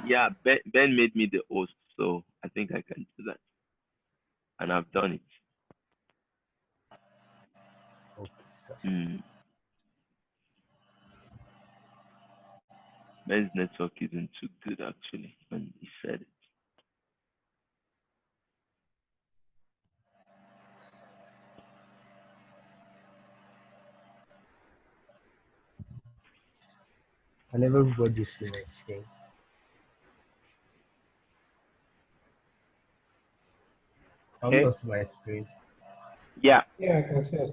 Yeah, Ben made me the host, so I think I can do that, and I've done it. Okay, sir. Mm. Ben's network isn't too good actually, and he said it. And everybody see my screen. I'm Okay. not see my screen. Yeah. Yeah, I can see us.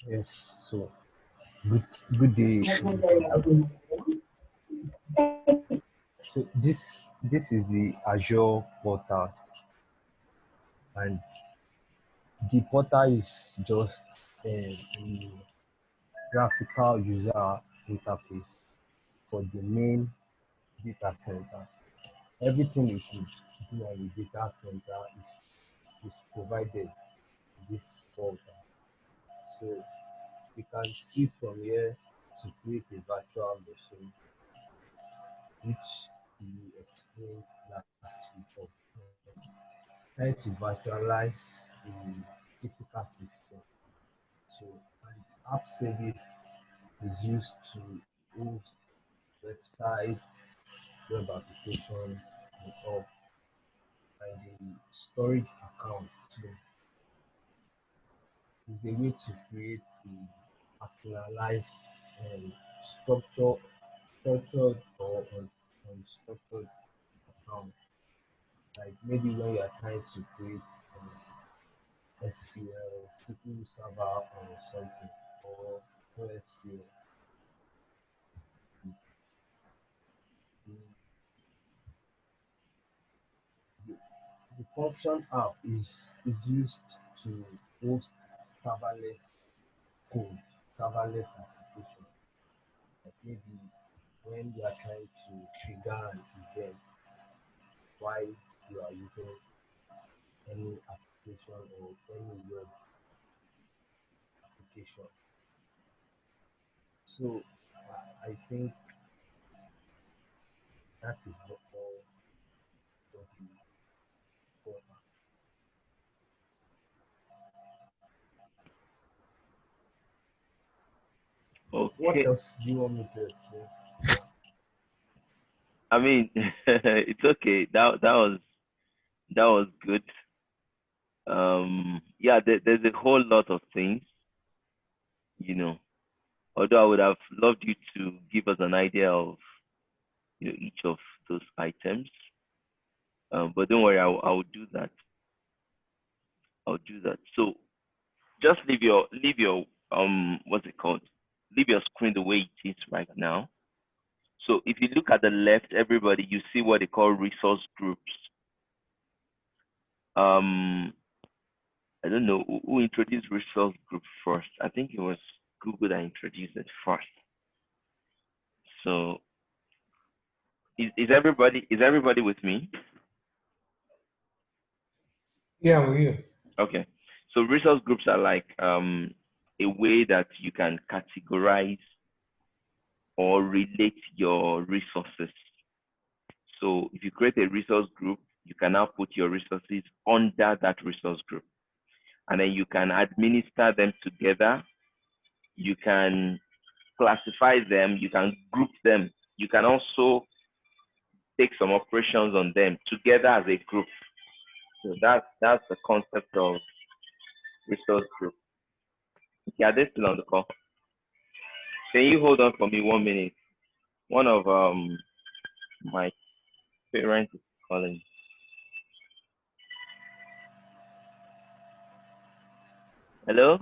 Yes. So good good day, everybody. So this is the Azure portal, and the portal is just a graphical user interface for the main data center. Everything you could do on the data center is provided in this portal. So you can see from here to create a virtual machine, which we explained last week of trying to virtualize the physical system. So an app service is used to host websites, web applications, and all, and the storage account too is a way to create a personalized and structured, structured or unstructured account. Like maybe when you are trying to create SQL, SQL Server or something, or OSQL, the, the, the function app is used to host serverless code, serverless application. Like maybe when you are trying to trigger an event while you are using any application or any web application. So I think that is all for the format. What Okay. else do you want me to explain? I mean, it's okay. That was good. Yeah, there's a whole lot of things, you know. Although I would have loved you to give us an idea of, each of those items. But don't worry, I'll do that. I'll do that. So just leave your what's it called? Leave your screen the way it is right now. So if you look at the left, everybody, you see what they call resource groups. Um, I don't know who introduced resource group first. I think it was Google that introduced it first. So is everybody with me? Yeah, I'm with you. Okay. So resource groups are like a way that you can categorize or relate your resources. So if you create a resource group, you can now put your resources under that resource group. And then you can administer them together. You can classify them. You can group them. You can also take some operations on them together as a group. So that's the concept of resource group. Okay, are they still on the call? Can you hold on for me 1 minute? One of my parents is calling. Hello?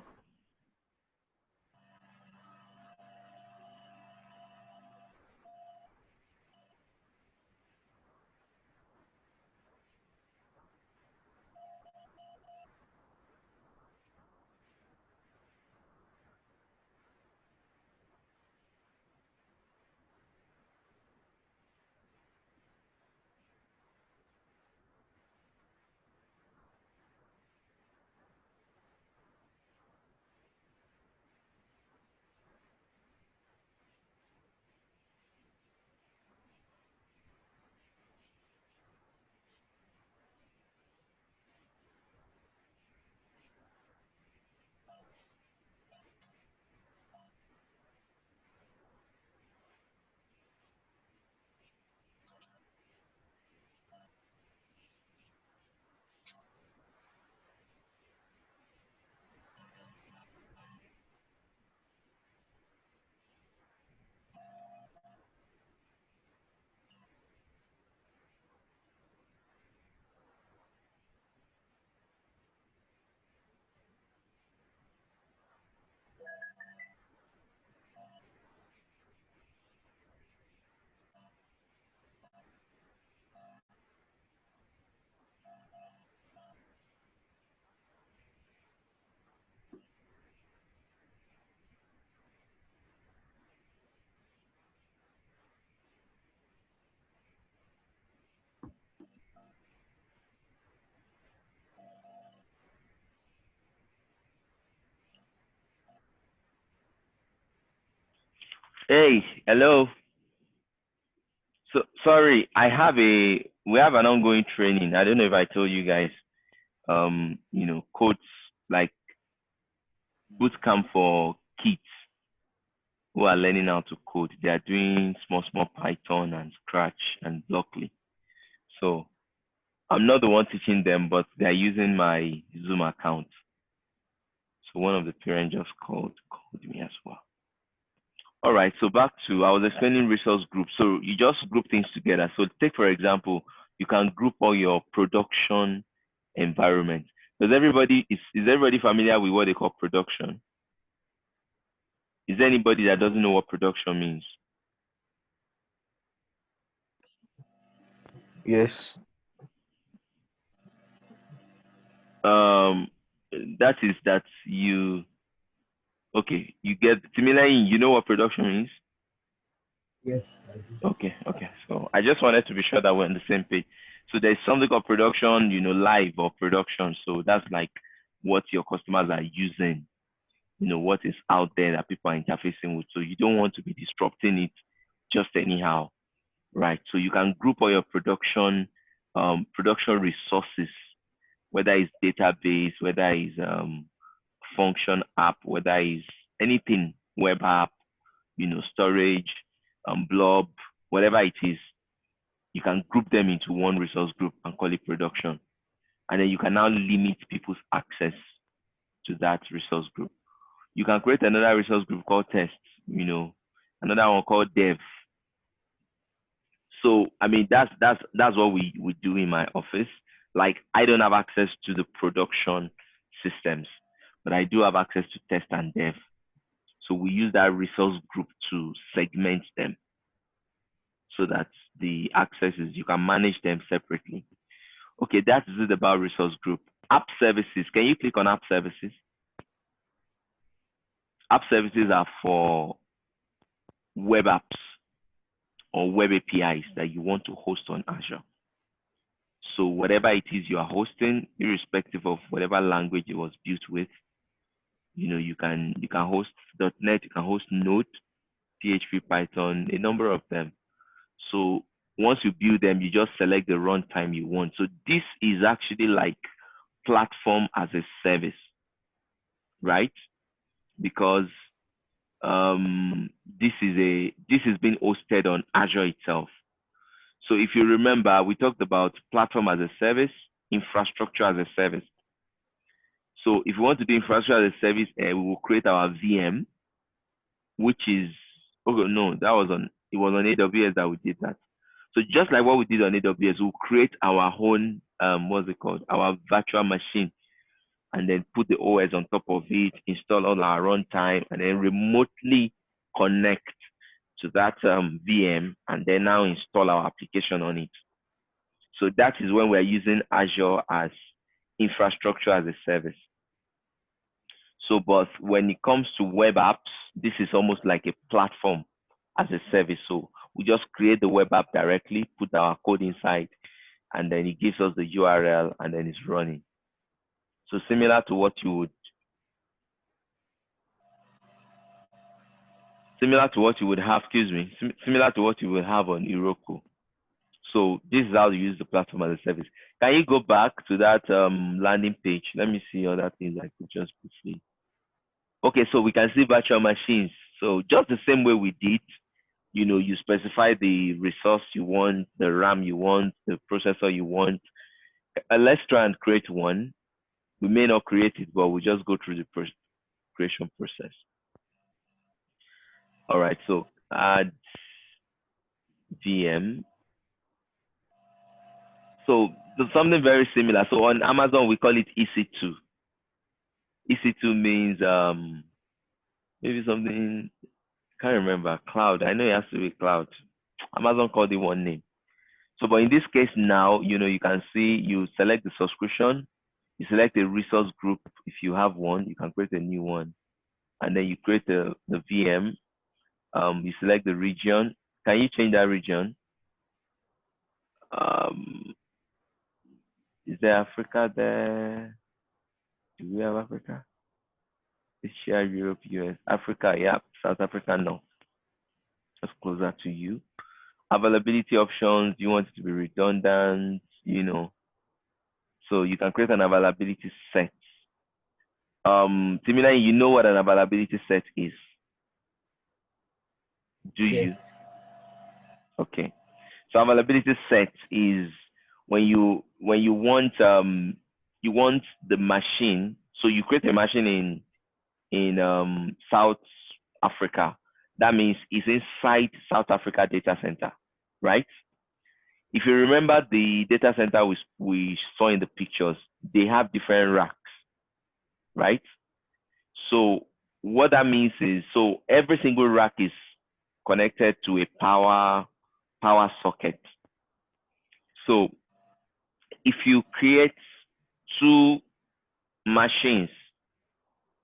Hey, hello. So sorry, we have an ongoing training. I don't know if I told you guys. Codes like boot camp for kids who are learning how to code. They are doing small Python and Scratch and Blockly. So I'm not the one teaching them, but they are using my Zoom account. So one of the parents just called me as well. All right, so back to I was explaining resource groups. So you just group things together. So take for example, you can group all your production environment. Is everybody familiar with what they call production? Is there anybody that doesn't know what production means? Yes. Um, that is that you okay, you get similarly, you know what production means? Yes, I do. Okay. So I just wanted to be sure that we're on the same page. So there's something called production, live or production. So that's like what your customers are using, what is out there that people are interfacing with. So you don't want to be disrupting it just anyhow, right? So you can group all your production resources, whether it's database, whether it's function app, whether it's anything, web app, storage, blob, whatever it is, you can group them into one resource group and call it production. And then you can now limit people's access to that resource group. You can create another resource group called tests, another one called dev. So I mean that's what we do in my office. Like I don't have access to the production systems, but I do have access to test and dev. So we use that resource group to segment them so that the accesses you can manage them separately. Okay, that is it about resource group. App services. Can you click on app services? App services are for web apps or web APIs that you want to host on Azure. So whatever it is you are hosting, irrespective of whatever language it was built with, you can host .NET, you can host Node, PHP, Python, a number of them. So once you build them, you just select the runtime you want. So this is actually like platform as a service, right? Because this is being hosted on Azure itself. So if you remember, we talked about platform as a service, infrastructure as a service. So if you want to do infrastructure as a service, we will create our VM, which is no, it was on AWS that we did that. So just like what we did on AWS, we'll create our own what's it called? Our virtual machine and then put the OS on top of it, install all our runtime, and then remotely connect to that VM and then now install our application on it. So that is when we're using Azure as infrastructure as a service. So, but when it comes to web apps, this is almost like a platform as a service. So we just create the web app directly, put our code inside, and then it gives us the URL and then it's running. So similar to what you would have, similar to what you would have on Heroku. So this is how you use the platform as a service. Can you go back to that landing page? Let me see other things I could just briefly. Okay, so we can see virtual machines. So just the same way we did, you specify the resource you want, the RAM you want, the processor you want. Let's try and create one. We may not create it, but we'll just go through the creation process. All right, so add VM. So something very similar. So on Amazon, we call it EC2. EC2 means maybe something, can't remember, cloud. I know it has to be cloud. Amazon called it one name. So, but in this case now, you can see you select the subscription, you select a resource group. If you have one, you can create a new one. And then you create the VM. You select the region. Can you change that region? Um, is there Africa there? Do we have Africa? Asia, Europe, US, Africa, yeah, South Africa, no. just closer to you. Availability options, you want it to be redundant, so you can create an availability set. Similarly, you know what an availability set is, do Yes. you? Okay. So availability set is when you want the machine. So you create a machine in South Africa. That means it's inside South Africa data center, right? If you remember the data center we saw in the pictures, they have different racks, right? So what that means is, so every single rack is connected to a power socket. So if you create two machines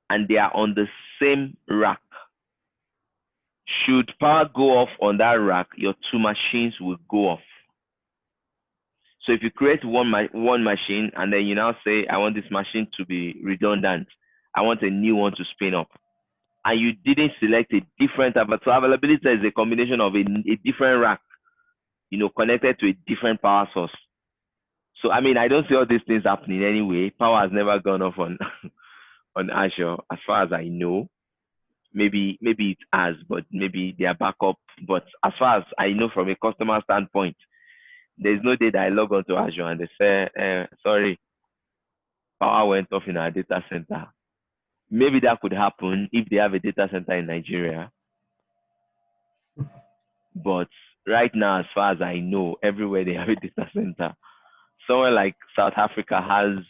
and they are on the same rack, should power go off on that rack, your two machines will go off. So if you create one machine and then you now say, I want this machine to be redundant, I want a new one to spin up, and you didn't select a different so availability is a combination of a different rack, connected to a different power source. So I mean, I don't see all these things happening anyway. Power has never gone off on on Azure, as far as I know. Maybe it has, but maybe they are backup. But as far as I know, from a customer standpoint, there's no day that I log onto Azure and they say, sorry, power went off in our data center. Maybe that could happen if they have a data center in Nigeria. But right now, as far as I know, everywhere they have a data center. Somewhere like South Africa has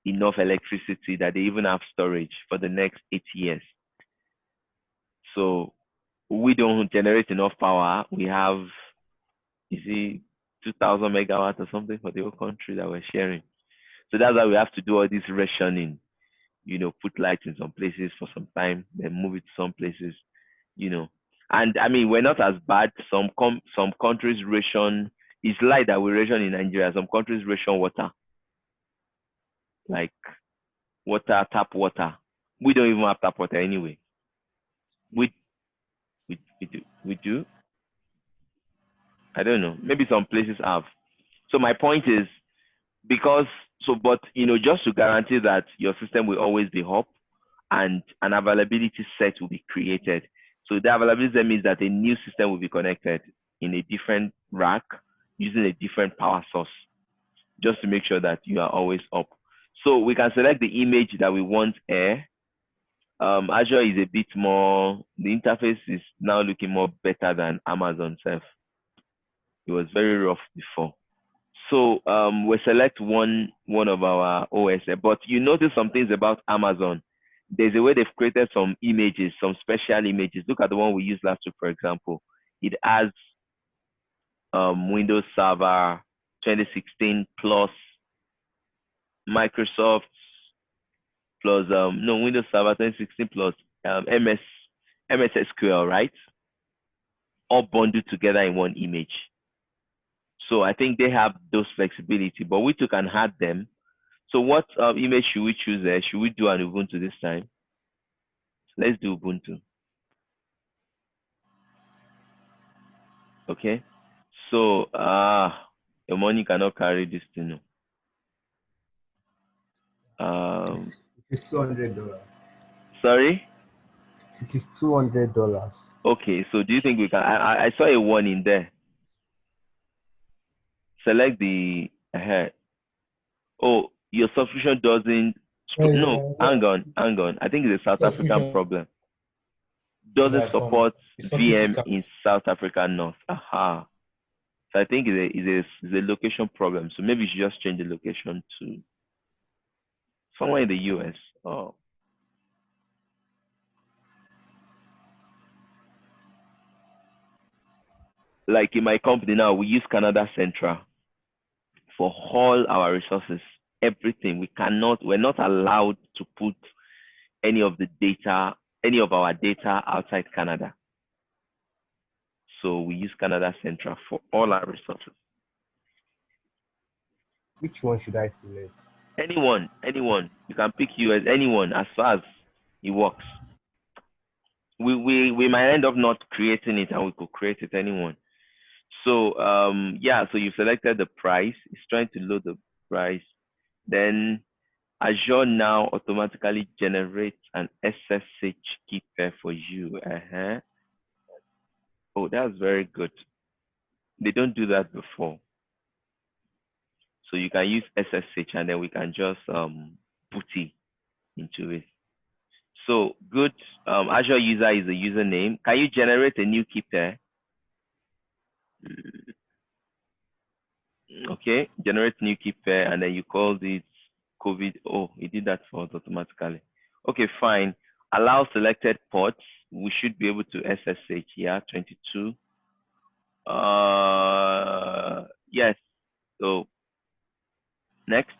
enough electricity that they even have storage for the next 8 years. So we don't generate enough power. We have, 2,000 megawatts or something for the whole country that we're sharing. So that's why we have to do all this rationing, put lights in some places for some time, then move it to some places, you know. And I mean, we're not as bad. Some countries ration, it's like that we ration in Nigeria. Some countries ration water, like water, tap water. We don't even have tap water anyway. We we do. I don't know. Maybe some places have. So my point is, because but just to guarantee that your system will always be up and an availability set will be created. So the availability set means that a new system will be connected in a different rack using a different power source, just to make sure that you are always up. So we can select the image that we want air. Azure is a bit more, the interface is now looking more better than Amazon self. It was very rough before. So we select one of our OS, but you notice some things about Amazon. There's a way they've created some images, some special images. Look at the one we used last week, for example. It has Windows Server 2016 plus Microsoft plus Windows Server 2016 plus MS SQL, right? All bundled together in one image. So I think they have those flexibility, but we too can add them. So what image should we choose there? Should we do an Ubuntu this time? Let's do Ubuntu. Okay. So your money cannot carry this thing. It's $200. Sorry? It is $200. Okay, so do you think we can I saw a one in there. Select the oh, your subscription doesn't no, hang on. I think it's a South African Subscription. problem. Doesn't Yeah, some support resources you VM can. in South Africa North. Aha. So I think it's a location problem. So maybe you should just change the location to somewhere in the US. Oh. Like in my company now, we use Canada Central for all our resources, everything. We're not allowed to put any of our data outside Canada. So we use Canada Central for all our resources. Which one should I select? Anyone. You can pick US, anyone, as far as it works. we might end up not creating it, and we could create it anyone. So yeah, so you selected the price. It's trying to load the price. Then Azure now automatically generates an SSH key pair for you. Oh, that's very good. They don't do that before. So you can use SSH and then we can just put it into it. So good. Azure user is a username. Can you generate a new key pair? Okay, generate new key pair and then you call it COVID. Oh, it did that for us automatically. Okay, fine. Allow selected ports. We should be able to SSH. Yeah, 22. Yes. So next,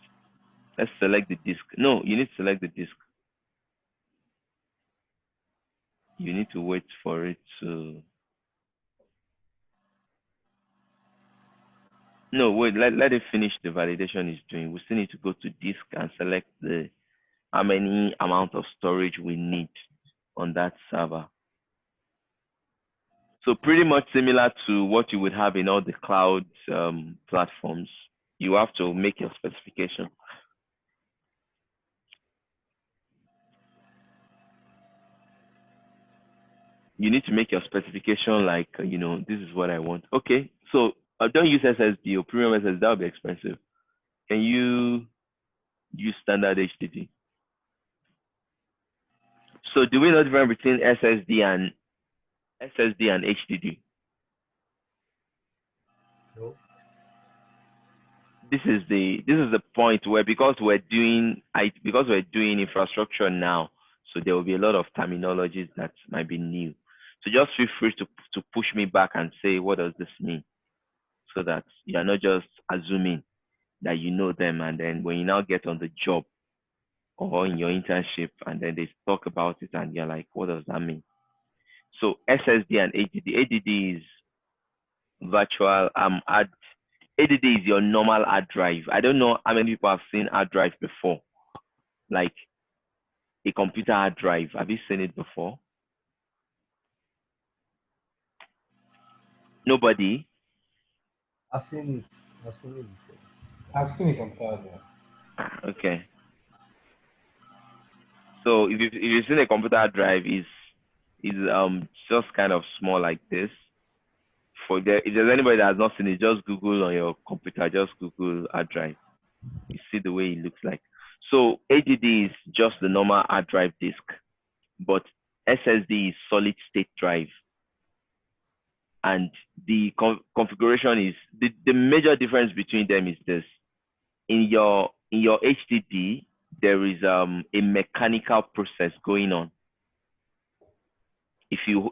let's select the disk. No, you need to select the disk. You need to wait for it to. No, wait. Let it finish the validation it's doing. We still need to go to disk and select the how many amount of storage we need on that server. So pretty much similar to what you would have in all the cloud platforms. You have to make your specification. You need to make your specification like, this is what I want. Okay, so don't use SSD or premium SSD. That would be expensive. Can you use standard HDD? So do we know the difference between SSD and HDD? No. This is the point where because we're doing infrastructure now, so there will be a lot of terminologies that might be new. So just feel free to push me back and say, what does this mean? So that you're not just assuming that you know them, and then when you now get on the job or in your internship and then they talk about it and you're like, what does that mean? So SSD and ADD. ADD is virtual ADD is your normal hard drive. I don't know how many people have seen hard drive before, like a computer hard drive. Have you seen it before? Nobody? I've seen it. I've seen it before. I've seen it compared there. Okay. So if you've seen a computer hard drive, is just kind of small like this. If there's anybody that has not seen it, just Google on your computer, just Google hard drive. You see the way it looks like. So ADD is just the normal hard drive disk, but SSD is solid state drive. And the configuration is the major difference between them is this. In your HDD, there is a mechanical process going on. If you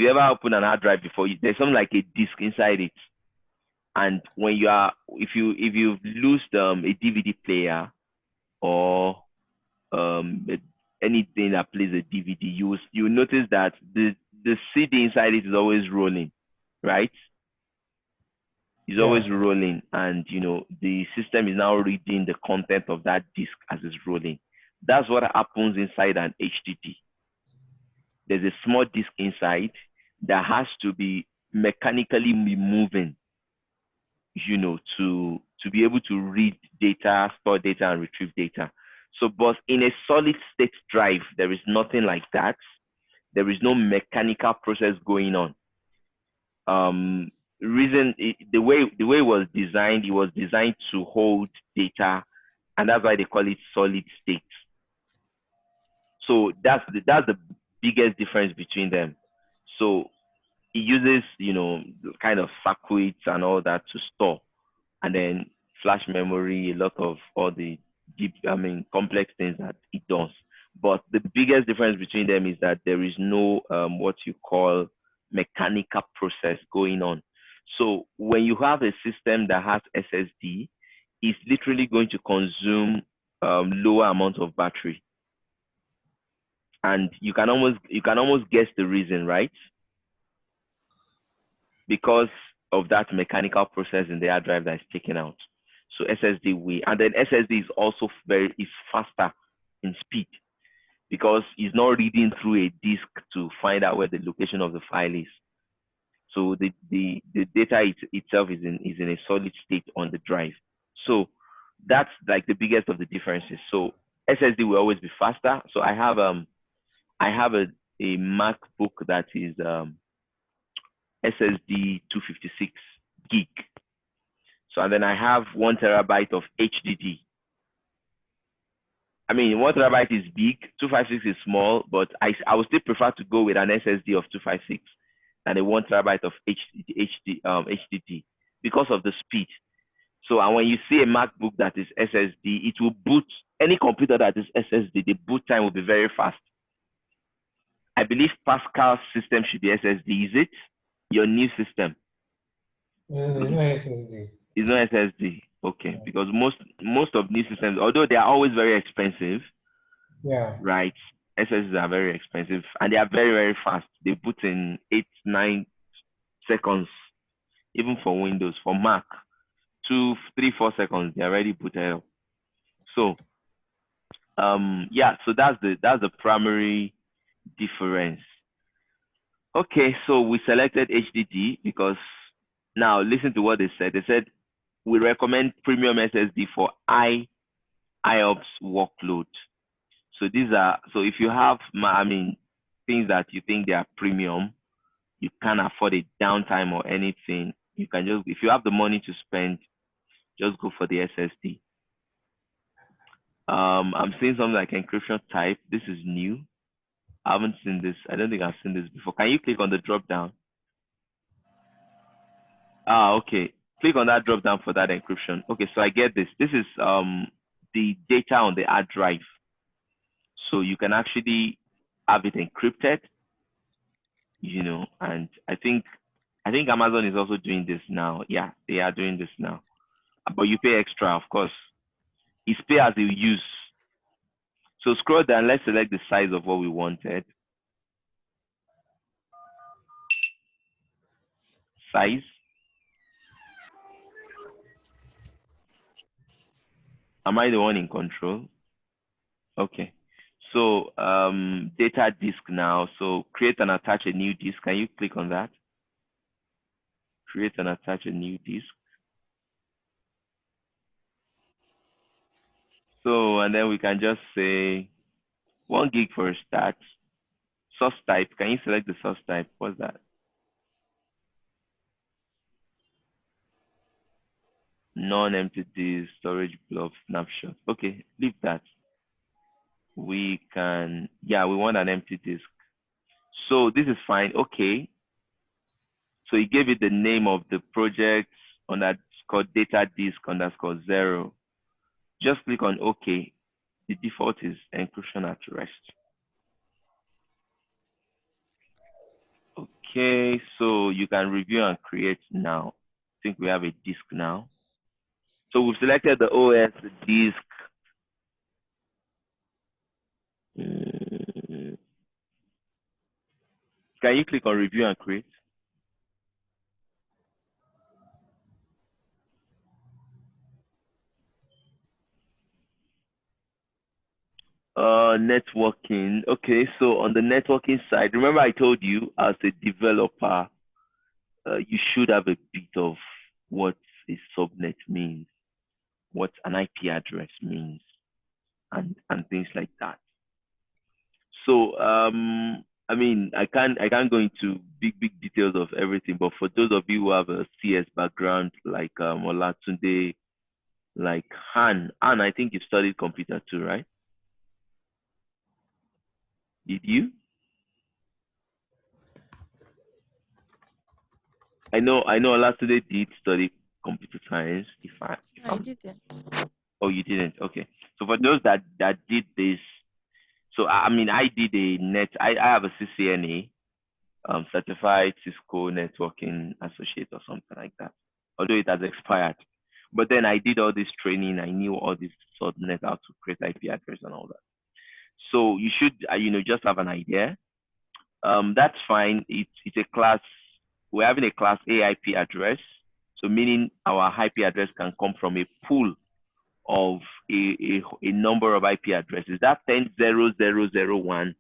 ever open an hard drive before, there's something like a disk inside it. And when if you've lost a DVD player or anything that plays a DVD, you notice that the CD inside it is always rolling, right? It's Yeah. always rolling, and the system is now reading the content of that disk as it's rolling. That's what happens inside an HDD. There's a small disk inside that has to be mechanically moving, to be able to read data, store data, and retrieve data. So, but in a solid state drive, there is nothing like that. There is no mechanical process going on. The way it was designed to hold data, and that's why they call it solid state. So that's the biggest difference between them. So it uses kind of circuits and all that to store, and then flash memory, a lot of all the complex things that it does. But the biggest difference between them is that there is no what you call mechanical process going on. So when you have a system that has SSD, it's literally going to consume lower amount of battery, and you can almost guess the reason, right? Because of that mechanical process in the hard drive that is taken out. So SSD and then SSD is also is faster in speed. because it's not reading through a disk to find out where the location of the file is. So the data itself is in a solid state on the drive. So that's like the biggest of the differences. So SSD will always be faster. So I have a MacBook that is SSD 256 gig. So and then I have 1 terabyte of HDD. I mean, 1 terabyte is big, 256 is small, but I would still prefer to go with an SSD of 256 than a 1 terabyte of HDD because of the speed. So, and when you see a MacBook that is SSD, it will boot any computer that is SSD, the boot time will be very fast. I believe Pascal's system should be SSD. Is it your new system? There's no SSD. It's not SSD. Okay, because most of new systems, although they are always very expensive, Yeah. right? SSDs are very expensive and they are very, very fast. They boot in 8, 9 seconds, even for Windows. For Mac, 2, 3, 4 seconds, they're already booted up. So yeah, so that's the primary difference. Okay, so we selected HDD because now listen to what they said. They said we recommend premium SSD for high IOPS workload. So these are, so if you have, I mean, things that you think they are premium, you can't afford a downtime or anything, you can just, if you have the money to spend, just go for the SSD. I'm seeing something like encryption type. This is new. I haven't seen this. I don't think I've seen this before. Can you click on the drop down? Ah, okay. Click on that drop down for that encryption. Okay, so I get this. This is the data on the hard drive. So you can actually have it encrypted, you know, and I think Amazon is also doing this now. Yeah, they are doing this now. But you pay extra, of course. It's pay as you use. So scroll down, let's select the size of what we wanted. Size. Am I the one in control? Okay. So data disk now. So create and attach a new disk. Can you click on that? Create and attach a new disk. So, and then we can just say 1 gig for a start. Source type. Can you select the source type? What's that? Non-empty disk, storage blob, snapshot. Okay, leave that. We can, yeah, we want an empty disk. So this is fine. Okay. So you gave it the name of the project on that called data disk underscore 0. Just click on OK. The default is encryption at rest. Okay, so you can review and create now. I think we have a disk now. So we've selected the OS, the disk. Can you click on review and create? Networking. Okay, so on the networking side, remember I told you as a developer, you should have a bit of what a subnet means, what an IP address means, and things like that. So I mean, I can't go into big details of everything, but for those of you who have a CS background, like Olatunde, like Han, I think you studied computer too, right? Did you? I know Olatunde did study computer science. If I I'm didn't. Oh, you didn't. Okay. So for those that did this, so I mean, I did a net. I have a CCNA, certified Cisco networking associate or something like that. Although it has expired, but then I did all this training. I knew all this subnet, how to create IP address and all that. So you should, just have an idea. That's fine. It's a class. We're having a class AIP address. So meaning our IP address can come from a pool of a number of IP addresses. That 10.0.0.0.1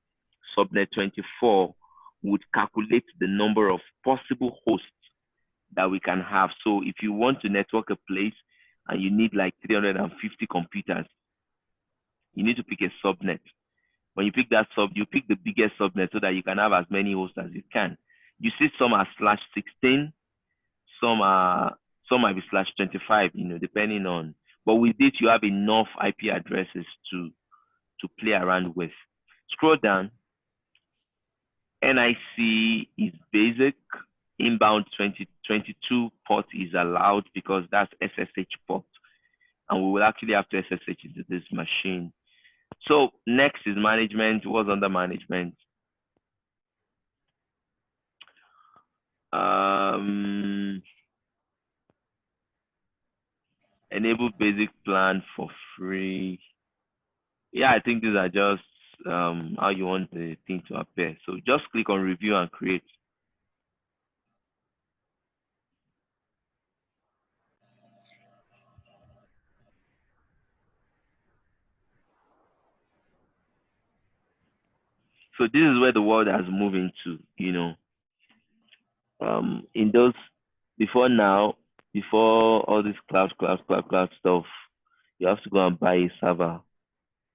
subnet 24 would calculate the number of possible hosts that we can have. So if you want to network a place and you need like 350 computers, you need to pick a subnet. When you pick that you pick the biggest subnet so that you can have as many hosts as you can. You see some are /16, some might be /25, depending on. But with it, you have enough IP addresses to play around with. Scroll down. NIC is basic. Inbound 2022 port is allowed because that's SSH port. And we will actually have to SSH into this machine. So next is management. What's under management? Enable basic plan for free. Yeah, I think these are just how you want the thing to appear. So just click on review and create. So this is where the world has moved into, in those, before all this cloud stuff, you have to go and buy a server.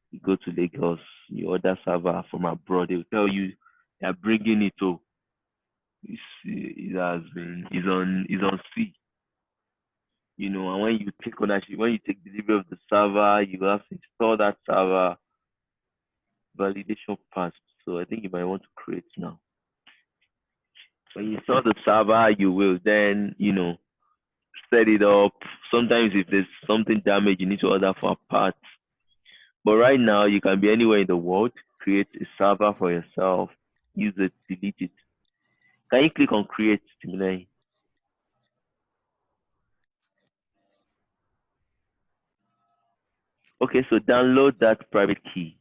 You go to Lagos, you order server from abroad, they'll tell you they're bringing it to, it has been, is on sea. And when you take ownership, when you take delivery of the server, you have to install that server, validation passed. So I think you might want to create now. When you install the server, you will then, set it up. Sometimes if there's something damaged, you need to order for a part. But right now, you can be anywhere in the world, create a server for yourself, use it, delete it. Can you click on create, Timilai? Okay, so download that private key.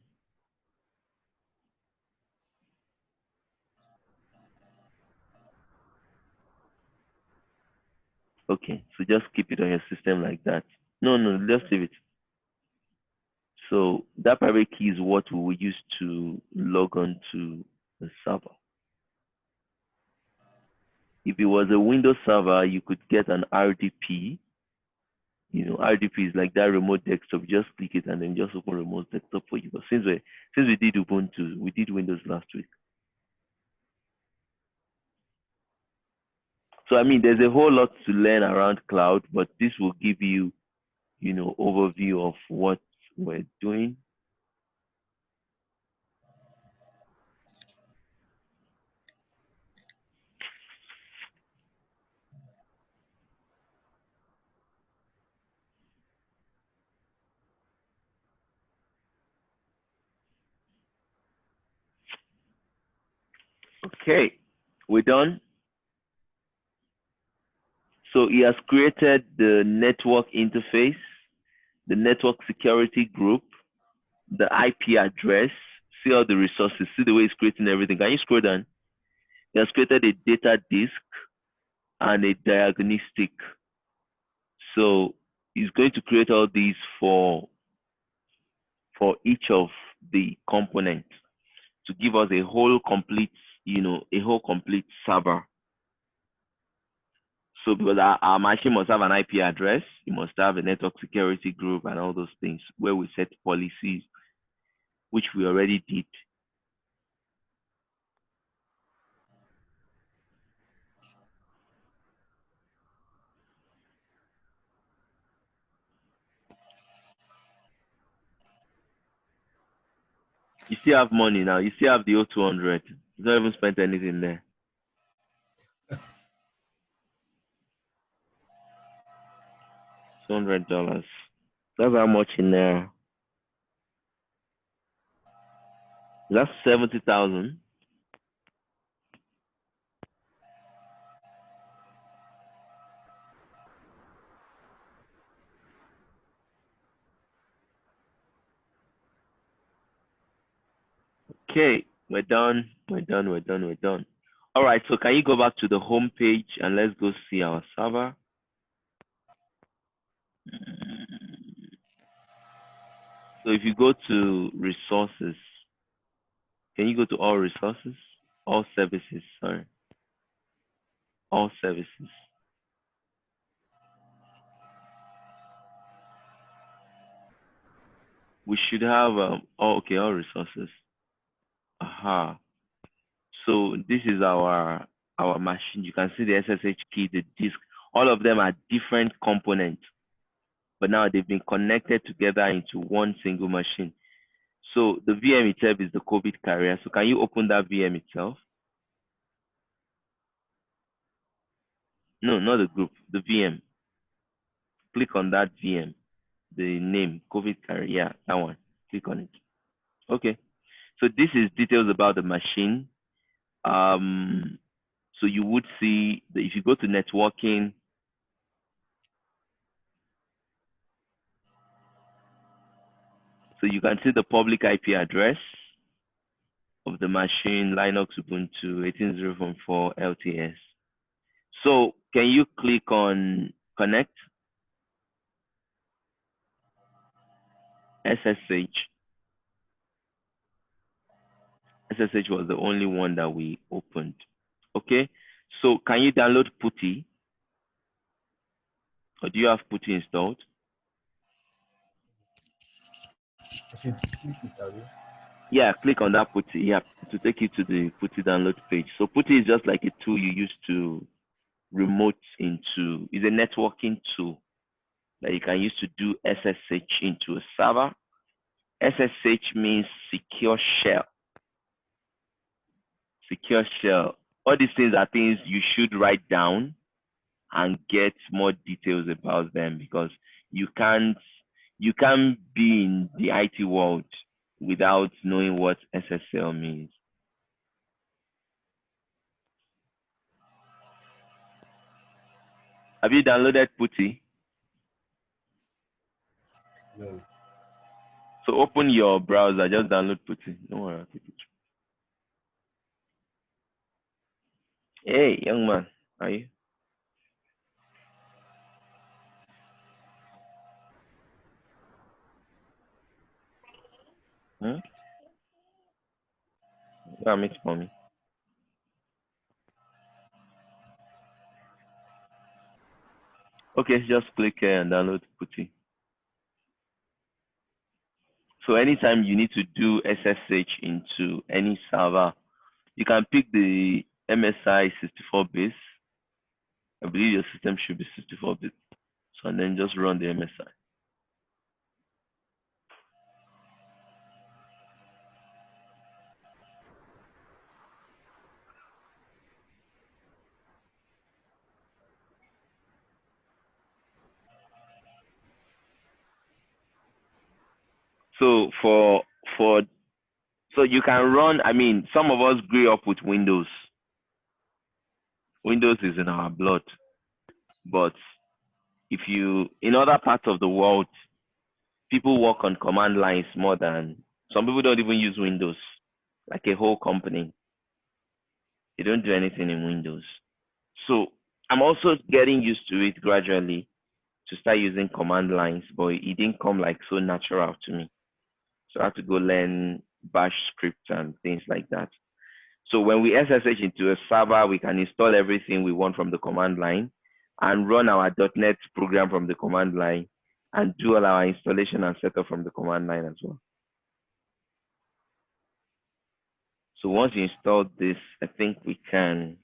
Okay, so just keep it on your system like that. No, just leave it. So that private key is what we will use to log on to the server. If it was a Windows server, you could get an RDP. RDP is like that remote desktop. Just click it and then just open remote desktop for you. But since we did Ubuntu, we did Windows last week. So I mean, there's a whole lot to learn around cloud, but this will give you, overview of what we're doing. Okay, we're done. So he has created the network interface, the network security group, the IP address, see all the resources, see the way he's creating everything. Can you scroll down? He has created a data disk and a diagnostic. So he's going to create all these for each of the components to give us a whole complete, server. So because our machine must have an IP address, you must have a network security group and all those things where we set policies, which we already did. You still have money now. You still have the O200. You don't even spent anything there. $200. That's how much in there. That's 70,000. Okay, we're done. We're done. All right, so can you go back to the home page and let's go see our server? So if you go to resources, can you go to all resources? All services, sorry. All services. We should have oh, okay, all resources. Aha. So this is our machine. You can see the SSH key, the disk. All of them are different components, but now they've been connected together into one single machine. So the VM itself is the COVID carrier. So can you open that VM itself? No, not the group, the VM. Click on that VM, the name, COVID carrier. Yeah, that one. Click on it. Okay. So this is details about the machine. Um, so you would see that if you go to networking, so you can see the public IP address of the machine, Linux Ubuntu 18.0.4 LTS. So can you click on connect SSH? SSH was the only one that we opened. Okay. So can you download PuTTY? Or do you have PuTTY installed? I should click it away. Yeah, click on that PuTTY. Yeah, to take you to the PuTTY download page. So PuTTY is just like a tool you use to remote into, is a networking tool that you can use to do SSH into a server. SSH means secure shell. Secure shell. All these things are things you should write down and get more details about them, because you can't be in the IT world without knowing what SSL means. Have you downloaded PuTTY? No. So open your browser, just download PuTTY. Don't worry, I'll take it. Hey, young man, are you? Hmm? Yeah, make for me. Okay, just click here and download PuTTY. So anytime you need to do SSH into any server, you can pick the MSI 64 base. I believe your system should be 64 bit. So and then just run the MSI. So for so you can run, I mean, some of us grew up with Windows. Windows is in our blood. But if you in other parts of the world, people work on command lines more than some people don't even use Windows, like a whole company. They don't do anything in Windows. So I'm also getting used to it gradually to start using command lines, but it didn't come like so natural to me. So I had to go learn bash scripts and things like that. So when we SSH into a server, we can install everything we want from the command line and run our .NET program from the command line and do all our installation and setup from the command line as well. So once you install this, I think we can.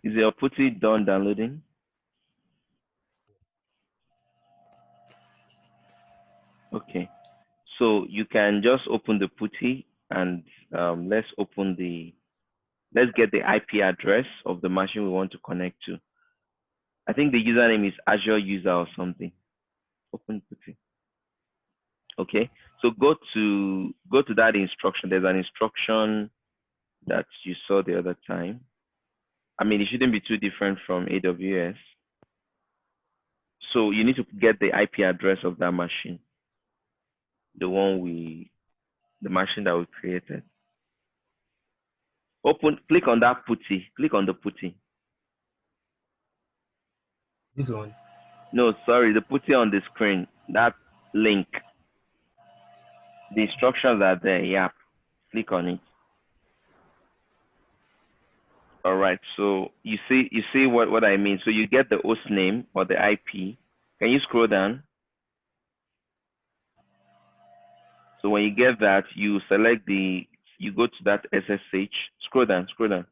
Is your putty done downloading? Okay. So you can just open the putty and let's get the IP address of the machine we want to connect to. I think the username is Azure user or something. Open putty. Okay. So go to that instruction. There's an instruction that you saw the other time. I mean, it shouldn't be too different from AWS. So you need to get the IP address of that machine, the machine that we created. Click on that putty. Click on the putty. This one. No, sorry, the putty on the screen. That link. The instructions are there. Yeah. Click on it. All right. So you see what I mean. So you get the host name or the IP. Can you scroll down? So when you get that, you go to that SSH. Scroll down. Scroll down.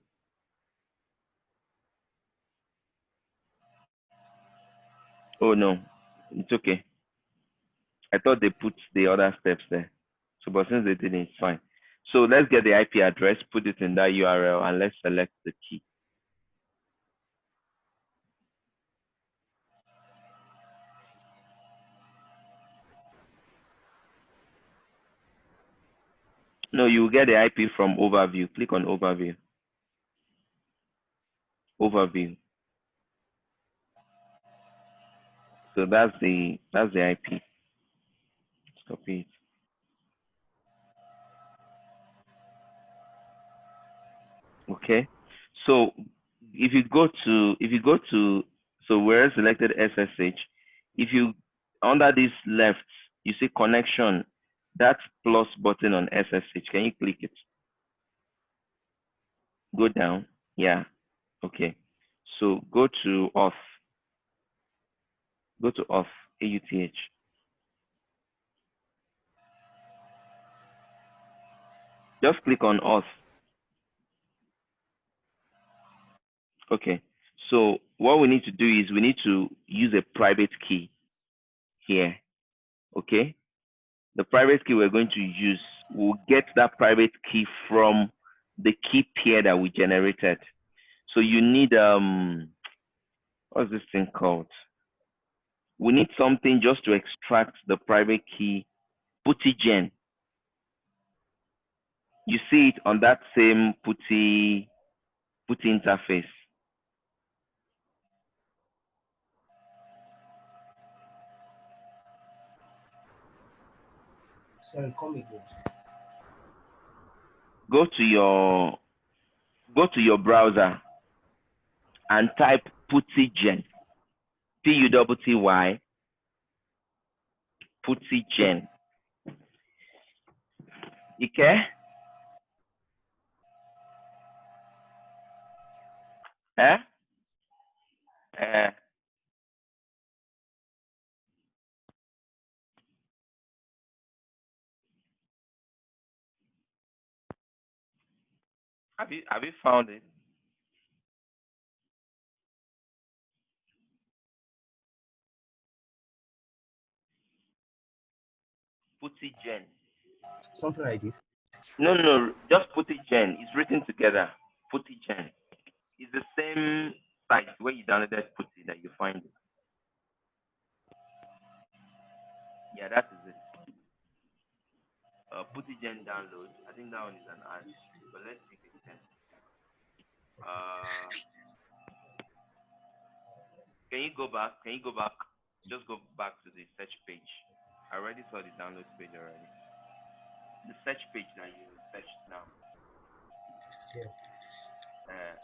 Oh no, it's okay. I thought they put the other steps there. So, but since they didn't, it's fine. So let's get the IP address, put it in that URL, and let's select the key. No, you will get the IP from overview. Click on overview. Overview. So that's the IP. Copy it. Okay. So if you go to so where selected SSH, if you under this left you see connection, that plus button on SSH. Can you click it? Go down. Yeah. Okay. So go to auth. Go to auth. AUTH. Just click on auth. Okay. So what we need to do is we need to use a private key here. Okay. The private key we're going to use, we'll get that private key from the key pair that we generated. So you need what's this thing called? We need something just to extract the private key, puttygen. You see it on that same putty interface. Sorry, come again. Go to your browser and type puttygen. PUTTY puttygen. Okay? Eh? Uh, have you found it? Puttygen. Something like this. No, just puttygen. It's written together. Puttygen. It's the same site where you downloaded putty that you find it. Yeah, that is it. Puttygen download. I think that one is an ad. But let's make it sense. Uh, can you go back? Can you go back? Just go back to the search page. I already saw the download page already. The search page that you searched now. Yeah. Uh,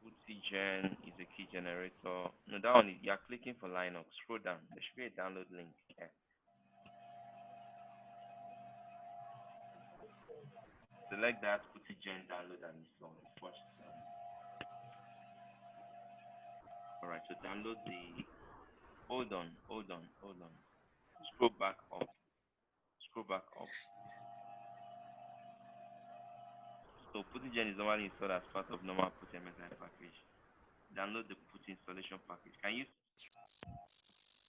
Puttygen is a key generator. No, that one is, you're clicking for Linux. Scroll down. There should be a download link. Yeah. Select that Puttygen download and install. Watch this. All right. So download the. Hold on. Scroll back up. Scroll back up. So PuttyGen is normally installed as part of normal Putty MSI package. Download the Putty installation package. Can you,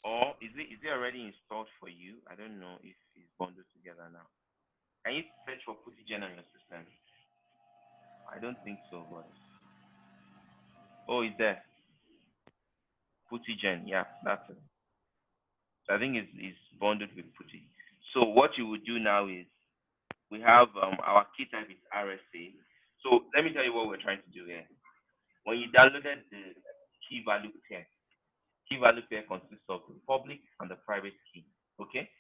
or is it already installed for you? I don't know if it's bundled together now. Can you search for PuttyGen on your system? I don't think so, but oh, it's there. PuttyGen, yeah, that's it. So I think it's bundled with Putty. So what you would do now is we have our key type is RSA. So let me tell you what we're trying to do here. When you downloaded the key value pair consists of the public and the private key. Okay.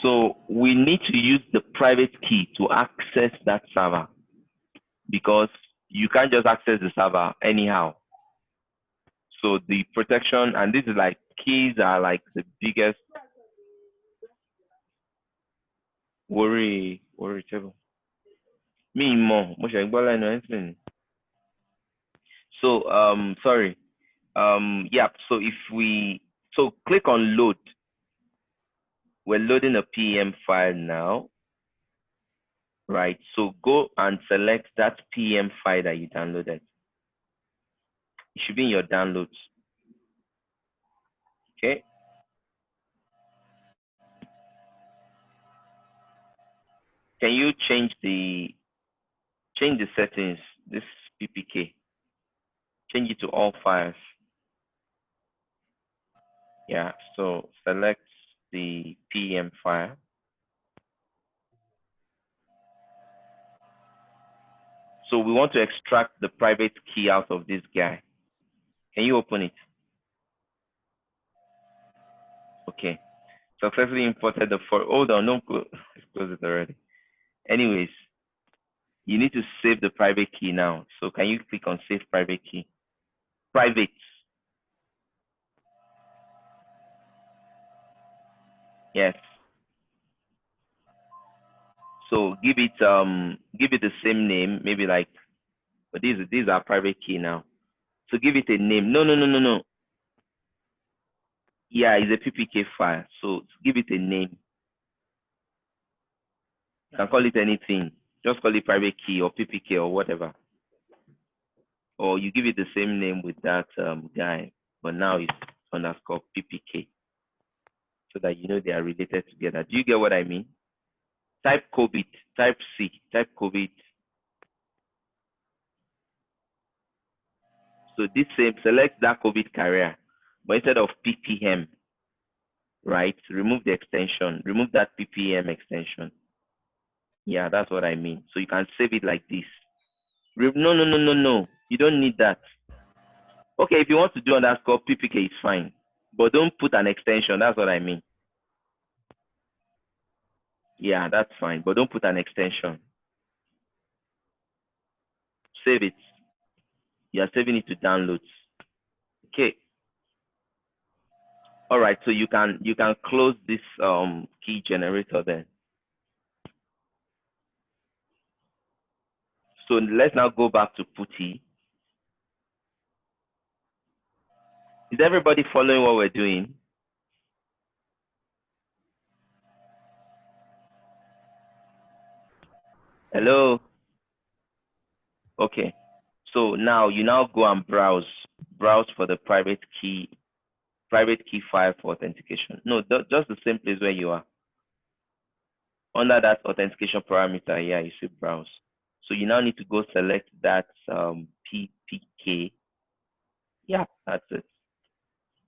So we need to use the private key to access that server because you can't just access the server anyhow. So the protection, and this is like keys are like the biggest worry table. Me more. So sorry. Yeah, so click on load. We're loading a PM file now. Right. So go and select that PM file that you downloaded. It should be in your downloads. Okay. Can you change the settings, this PPK? Change it to all files. Yeah, so select the PM file. So we want to extract the private key out of this guy. Can you open it? Okay. Successfully imported the hold on, don't close it already. Anyways, you need to save the private key now. So can you click on save private key? Private. Yes. So give it the same name, maybe like, but these are private key now. So give it a name. No. Yeah, it's a PPK file. So give it a name. You can call it anything. Just call it private key or PPK or whatever. Or you give it the same name with that guy, but now it's underscore PPK. So that you know they are related together. Do you get what I mean? Type COVID, type C, type COVID. So this same, select that COVID carrier, but instead of PPM, right? Remove the extension, remove that PPM extension. Yeah, that's what I mean. So you can save it like this. No. You don't need that. Okay, if you want to do underscore PPK, it's fine. But don't put an extension. That's what I mean. Yeah, that's fine. But don't put an extension. Save it. You are saving it to downloads. Okay. All right. So you can close this key generator then. So let's now go back to Putty. Is everybody following what we're doing? Hello? Okay. So now you go and browse for the private key file for authentication. No, just the same place where you are. Under that authentication parameter, yeah, you see browse. So you now need to go select that PPK. Yeah, that's it.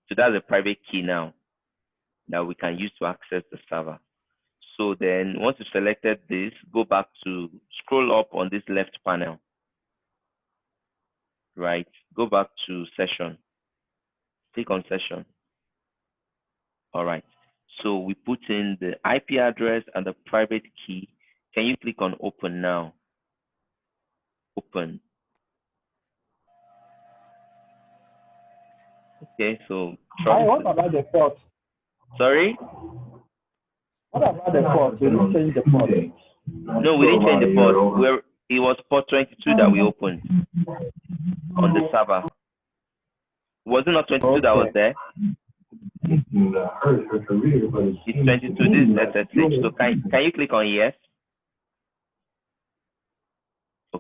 So that's a private key now that we can use to access the server. So then once you've selected this, go back to scroll up on this left panel. Right, go back to session. Click on session. All right. So we put in the IP address and the private key. Can you click on open now? Open. Okay, so what about the port? Sorry? What about the port? We didn't change the port. No, we didn't change the port. It was port 22 that we opened on the server. Was it not 22 that was there? It's 22. This is SSH. So can you click on yes?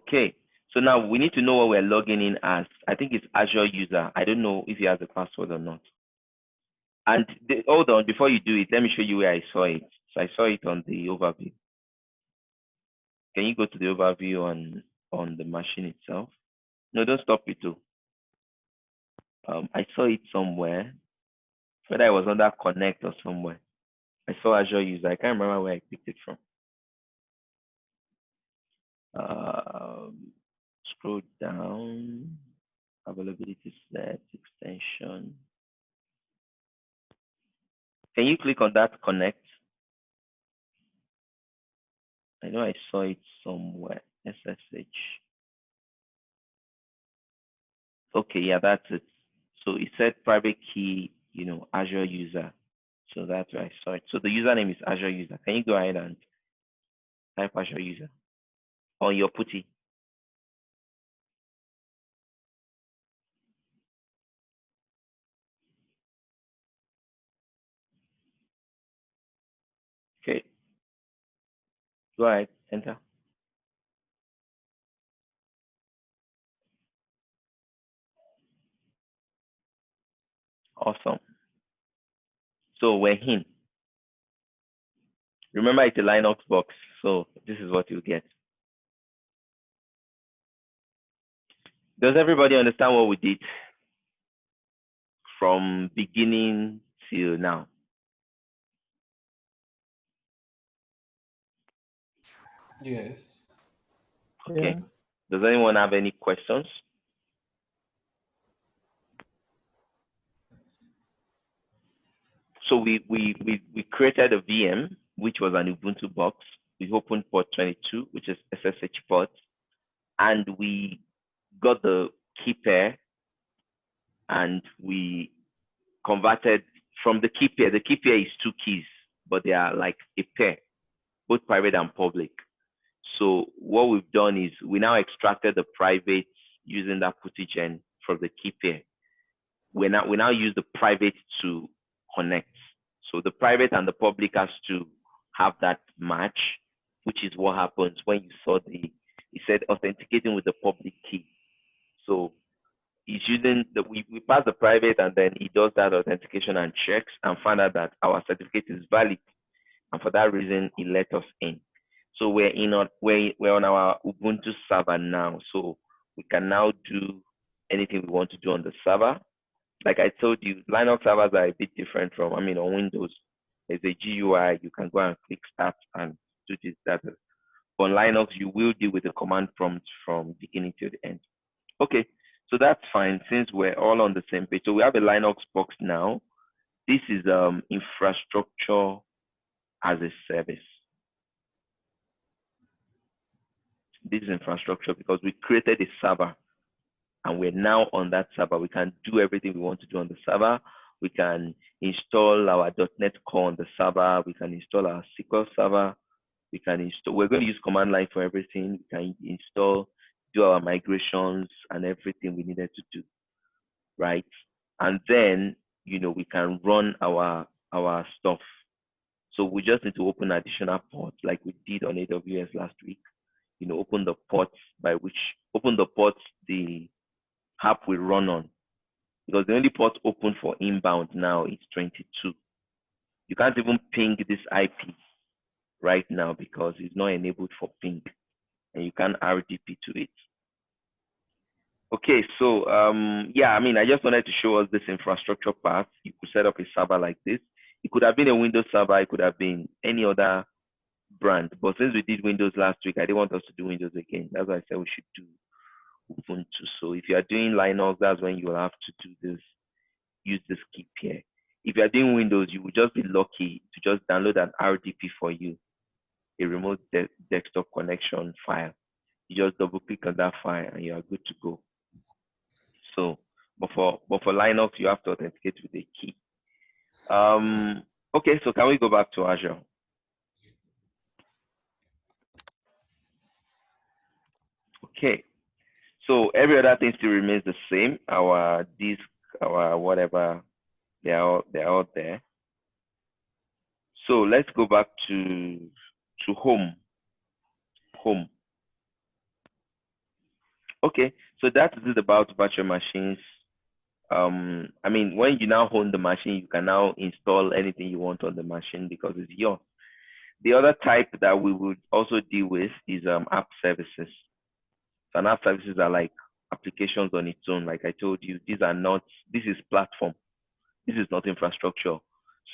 Okay. So now we need to know what we're logging in as. I think it's Azure user. I don't know if he has a password or not. And hold on, before you do it, let me show you where I saw it. So I saw it on the overview. Can you go to the overview on the machine itself? No, don't stop it too. I saw it somewhere, whether it was under Connect or somewhere. I saw Azure user. I can't remember where I picked it from. Scroll down, availability set, extension. Can you click on that Connect? I know I saw it somewhere. SSH. Okay, yeah, that's it. So it said private key, Azure user. So that's where I saw it. So the username is Azure user. Can you go ahead and type Azure user on your putty? Okay, go ahead, enter. Awesome. So we're in. Remember, it's a Linux box, so this is what you get. Does everybody understand what we did from beginning till now? Yes. Okay. Yeah. Does anyone have any questions? So we created a VM, which was an Ubuntu box. We opened port 22, which is SSH port, and we got the key pair, and we converted from the key pair. The key pair is 2 keys, but they are like a pair, both private and public. So what we've done is we now extracted the private using that puttygen from the key pair. We now use the private to connect. So the private and the public has to have that match, which is what happens when you saw it said authenticating with the public key. So it's using we pass the private, and then it does that authentication and checks and find out that our certificate is valid. And for that reason, it let us in. So we're on our Ubuntu server now. So we can now do anything we want to do on the server. Like I told you, Linux servers are a bit different from, on Windows. There's a GUI, you can go and click start and do this, that. On Linux, you will deal with the command prompt from beginning to the end. Okay, so that's fine since we're all on the same page. So we have a Linux box now. This is infrastructure as a service. This is infrastructure because we created a server and we're now on that server. We can do everything we want to do on the server. We can install our .NET Core on the server. We can install our SQL server. We're going to use command line for everything. We can install, do our migrations and everything we needed to do, right? And then, we can run our stuff. So we just need to open additional ports like we did on AWS last week. Open the ports the app will run on. Because the only port open for inbound now is 22. You can't even ping this IP right now because it's not enabled for ping, and you can't RDP to it. Okay, so I just wanted to show us this infrastructure part. You could set up a server like this. It could have been a Windows server. It could have been any other brand. But since we did Windows last week, I didn't want us to do Windows again. That's why I said we should do Ubuntu. So if you are doing Linux, that's when you will have to do this. Use this key pair. If you are doing Windows, you will just be lucky to just download an RDP for you, a remote desktop connection file. You just double click on that file and you are good to go. So, but for Linux, you have to authenticate with a key. Okay, so can we go back to Azure? Okay, so every other thing still remains the same. Our disk, our whatever, they're all there. So let's go back to home. Okay, so that is it about virtual machines. I mean, when you now own the machine, you can now install anything you want on the machine because it's yours. The other type that we would also deal with is app services. So an app services are like applications on its own. Like I told you, these are not, this is platform. This is not infrastructure.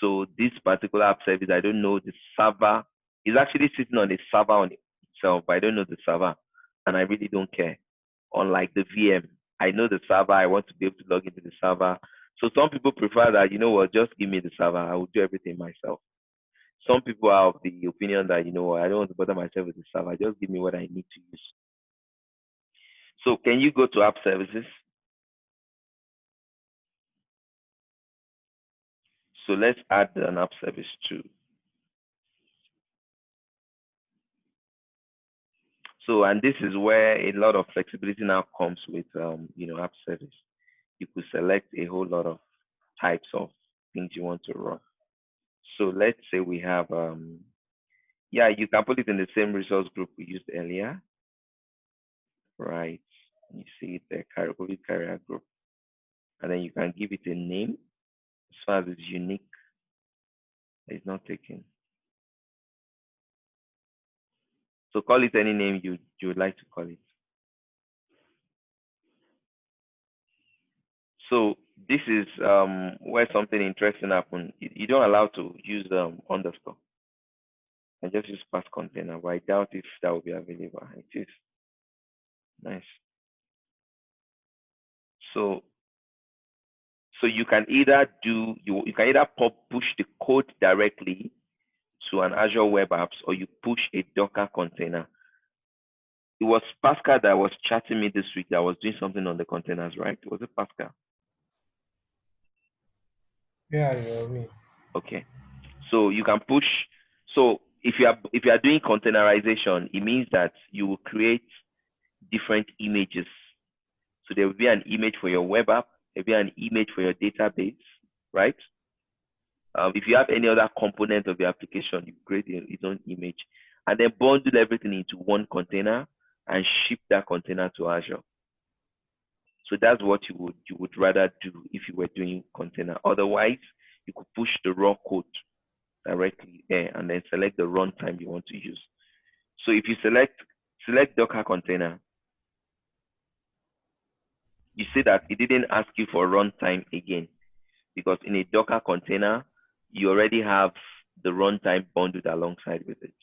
So this particular app service, I don't know the server is actually sitting on a server on itself, but I don't know the server and I really don't care. Unlike the VM, I know the server, I want to be able to log into the server. So some people prefer that, you know what, just give me the server, I will do everything myself. Some people are of the opinion that, you know what, I don't want to bother myself with the server, just give me what I need to use. So can you go to app services? So let's add an app service too. So, and this is where a lot of flexibility now comes with, app service. You could select a whole lot of types of things you want to run. So let's say we have, yeah, you can put it in the same resource group we used earlier, right? You see it there, COVID carrier group. And then you can give it a name as far as it's unique. It's not taken. So call it any name you would like to call it. So this is where something interesting happened. You don't allow to use underscore. I just use pass container, but I doubt if that will be available. It is nice. So you can either you can either push the code directly to an Azure Web Apps or you push a Docker container. It was Pascal that was chatting me this week that was doing something on the containers, right? Was it Pascal? Yeah, you me. Okay. So you can push. So if you are doing containerization, it means that you will create different images. So there will be an image for your web app, there will be an image for your database, right? If you have any other component of your application, you create its own image, and then bundle everything into one container and ship that container to Azure. So that's what you would rather do if you were doing container. Otherwise, you could push the raw code directly there and then select the runtime you want to use. So if you select Docker container, you see that it didn't ask you for runtime again because in a Docker container, you already have the runtime bundled alongside with it.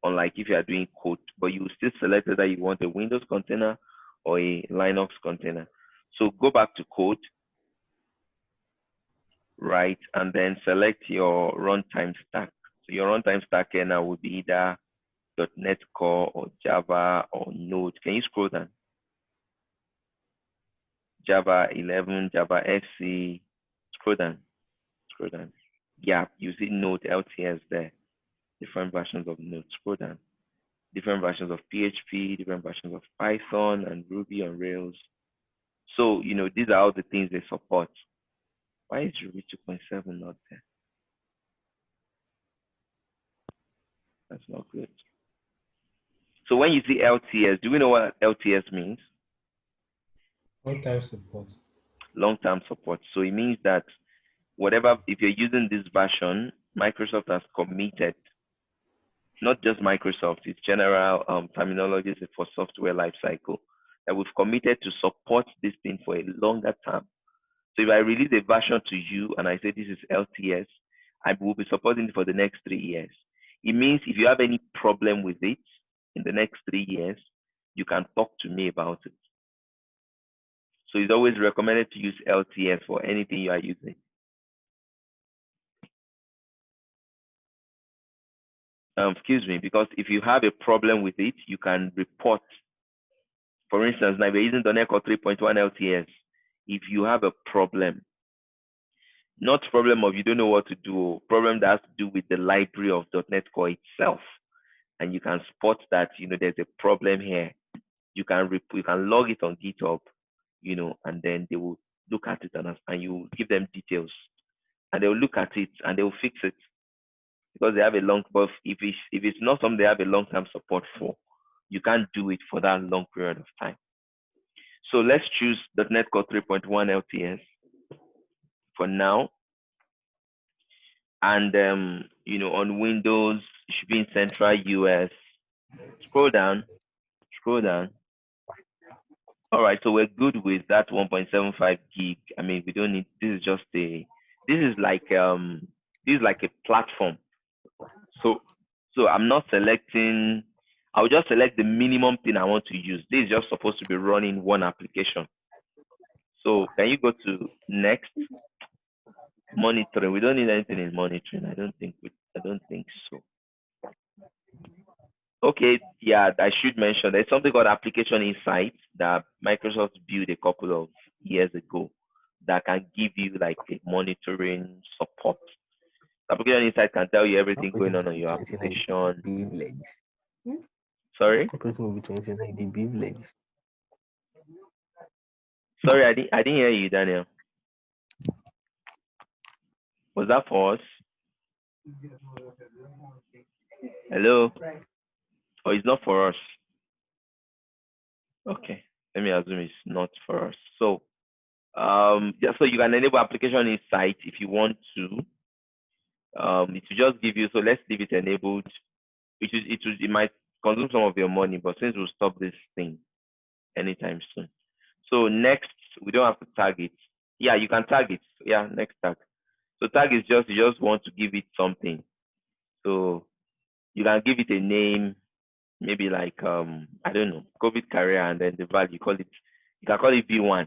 Unlike if you are doing code, but you still select whether you want a Windows container or a Linux container. So go back to code, right, and then select your runtime stack. So your runtime stack here now would be either .NET Core or Java or Node. Can you scroll down? Java 11, Java SC. Scroll down, scroll down. Yeah, you see Node LTS there. Different versions of Node. Scroll down. Different versions of PHP, different versions of Python and Ruby on Rails. So, these are all the things they support. Why is Ruby 2.7 not there? That's not good. So when you see LTS, do we know what LTS means? One-time support. Long-term support. So it means that if you're using this version, Microsoft has committed, not just Microsoft, it's general terminologies for software lifecycle, that we've committed to support this thing for a longer term. So if I release a version to you and I say this is LTS, I will be supporting it for the next 3 years. It means if you have any problem with it in the next 3 years, you can talk to me about it. So it's always recommended to use LTS for anything you are using. Excuse me, because if you have a problem with it, you can report. For instance, now we're using .NET Core 3.1 LTS. If you have a problem, not problem of you don't know what to do, problem that has to do with the library of .NET Core itself, and you can spot that there's a problem here. You can log it on GitHub, and then they will look at it and you give them details, and they will look at it and they will fix it because they have a long. But if it's not something they have a long-term support for, you can't do it for that long period of time. So let's choose .NET Core 3.1 LTS for now. And on Windows, it should be in Central US. Scroll down, scroll down. All right, so we're good with that 1.75 gig. I mean, we don't need, this is like a platform. So I'm not selecting, I'll just select the minimum thing I want to use. This is just supposed to be running one application. So can you go to next? Monitoring. We don't need anything in monitoring. I don't think so. Okay, yeah, I should mention there's something called Application Insights that Microsoft built a couple of years ago that can give you like a monitoring support. Application Insight can tell you everything going on your application. Sorry? Sorry, I didn't hear you, Daniel. Was that for us? Hello? Oh, it's not for us. Okay, let me assume it's not for us. So yeah, so you can enable Application Insight if you want to. It will just give you, so let's leave it enabled. It might consume some of your money, but since we'll stop this thing anytime soon. So next, we don't have to tag it. Yeah, you can tag it. Yeah, next tag. So tag is just, you just want to give it something. So you can give it a name, maybe like I don't know, COVID career, and then the value, you can call it V1.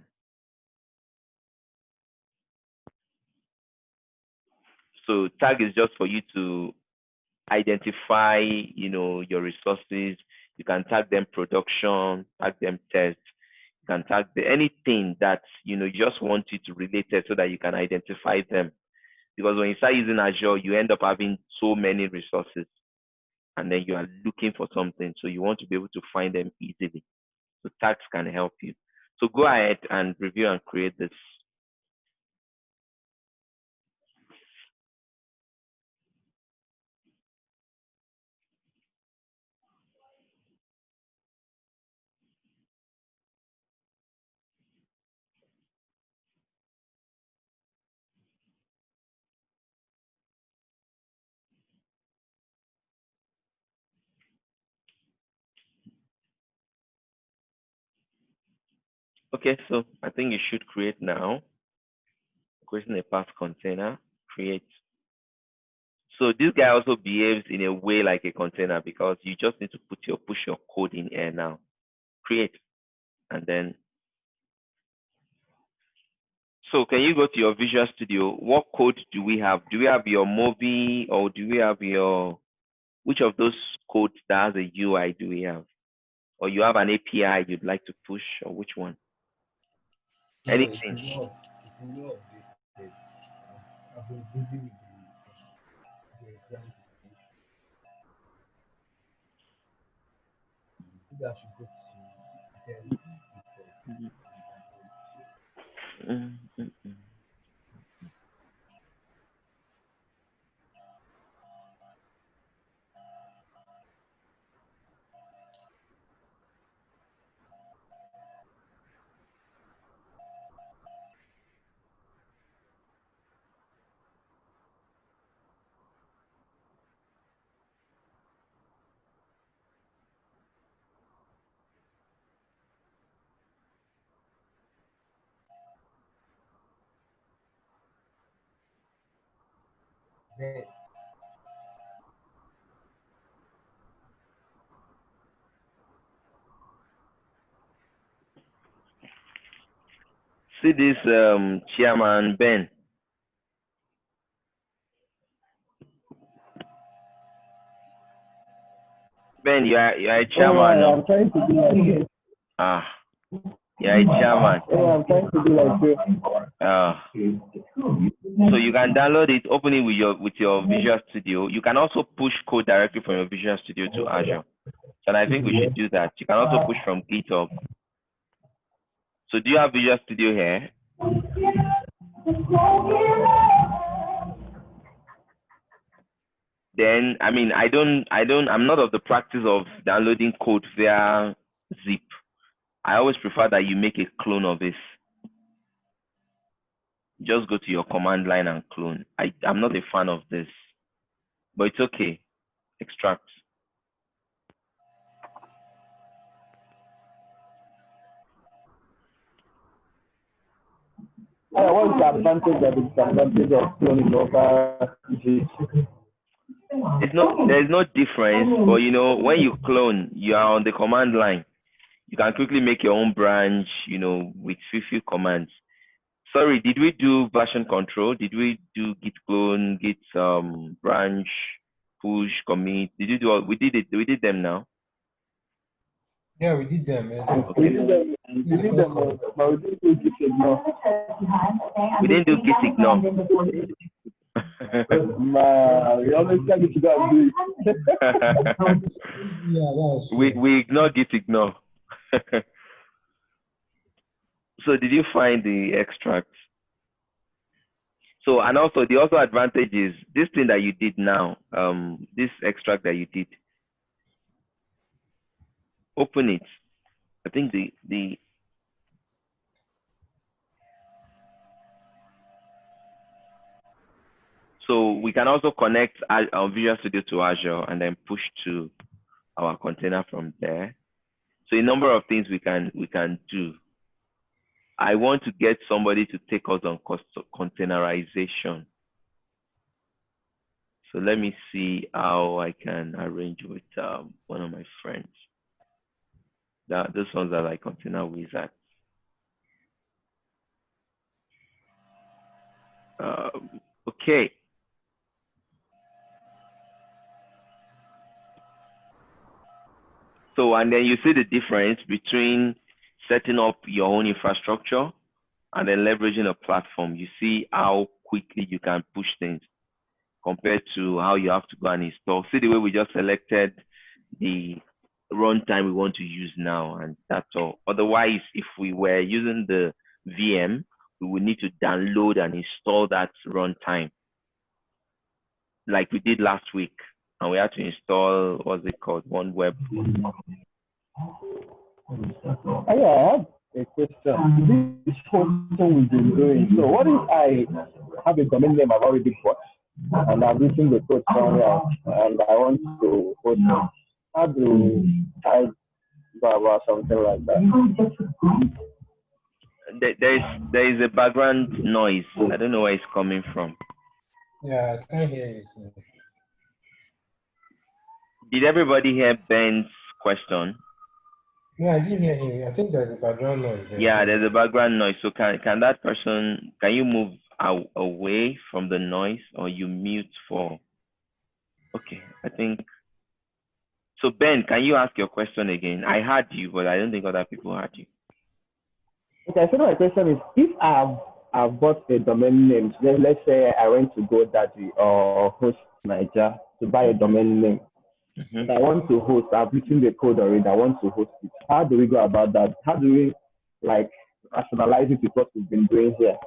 So tag is just for you to identify, your resources. You can tag them production, tag them test. You can tag anything that, you just want it to relate it so that you can identify them. Because when you start using Azure, you end up having so many resources and then you are looking for something. So you want to be able to find them easily. So tags can help you. So go ahead and review and create this. Okay, so I think you should create now. Creating a path container, create. So this guy also behaves in a way like a container because you just need to push your code in here now. Create, and then. So can you go to your Visual Studio? What code do we have? Do we have your Mobi or do we have which of those codes that has a UI do we have? Or you have an API you'd like to push, or which one? No, Anything. it will not updated. I've been busy with the exam. Maybe I should go to Dennis. Mm, mm, mm. Then See this chairman Ben. Ben, you are a chairman, no? I'm trying to be like you. Ah, you are a chairman. I'm trying to be like you. Ah. So you can download it, open it with your Visual Studio. You can also push code directly from your Visual Studio to Azure. And I think we should do that. You can also push from GitHub. So do you have Visual Studio here? Then I mean I'm not of the practice of downloading code via zip. I always prefer that you make a clone of this. Just go to your command line and clone. I'm not a fan of this, but it's okay. Extract. What's the advantage or the disadvantage of cloning over Git? There's no difference, but when you clone, you are on the command line. You can quickly make your own branch, with few commands. Sorry, did we do version control? Did we do git clone, git branch, push, commit? Did you do all? We did it. We did them now. Yeah, we did them earlier. We did them, but we didn't do Git ignore. We didn't do git ignore. Man, we always tell you to go and do it. Yeah, that's we true. we ignore git ignore. So did you find the extract? So, and also the other advantage is this thing that you did now, this extract that you did, open it. I think the so we can also connect our Visual Studio to Azure and then push to our container from there. So a number of things we can do. I want to get somebody to take us on containerization. So let me see how I can arrange with one of my friends. Those ones are like container wizards. Okay. So, and then you see the difference between setting up your own infrastructure and then leveraging a platform. You see how quickly you can push things compared to how you have to go and install. See the way we just selected the runtime we want to use now, and that's all. Otherwise, if we were using the VM, we would need to download and install that runtime like we did last week. And we had to install, what's it called, one web. Yeah, I have a question. This function we've been doing. So, what if I have a domain name I've already bought and I've written the code somewhere and I want to host it? How do I go about something like that? There is a background noise. I don't know where it's coming from. Yeah, I can't hear you. So. Did everybody hear Ben's question? No, I didn't hear him. I think there's a background noise there. Yeah, So. there's a background noise. So can that person, can you move away from the noise, or you mute for? Okay, I think. So Ben, can you ask your question again? I heard you, but I don't think other people heard you. Okay, so my question is, if I've bought a domain name, let's say I went to GoDaddy or Host Niger to buy a domain name. I want to host, I've written the code already, I want to host it. How do we go about that? How do we rationalize it with what we've been doing here?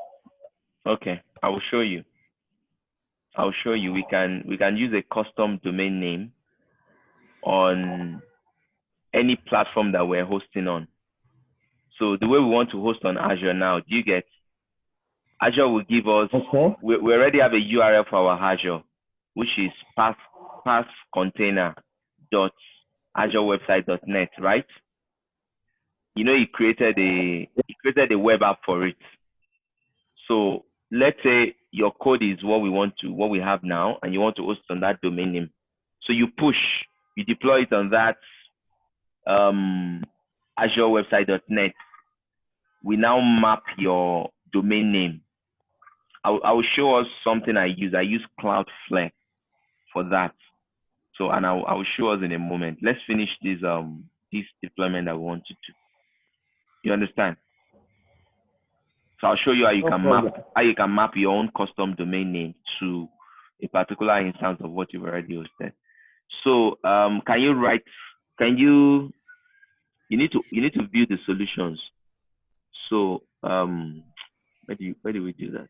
Okay, I will show you. I'll show you. We can use a custom domain name on any platform that we're hosting on. So the way we want to host on Azure now, do you get? Azure will give us, okay. We already have a URL for our Azure, which is pathcontainer.azurewebsite.net, right? He created a web app for it. So let's say your code is what we have now, and you want to host on that domain name. So you deploy it on that azurewebsite.net. We now map your domain name. I will show us something I use. I use Cloudflare for that. So, and I will show us in a moment. Let's finish this deployment that we want to do. You understand? So I'll show you how you can map your own custom domain name to a particular instance of what you've already hosted. So you need to view the solutions. So where do we do that?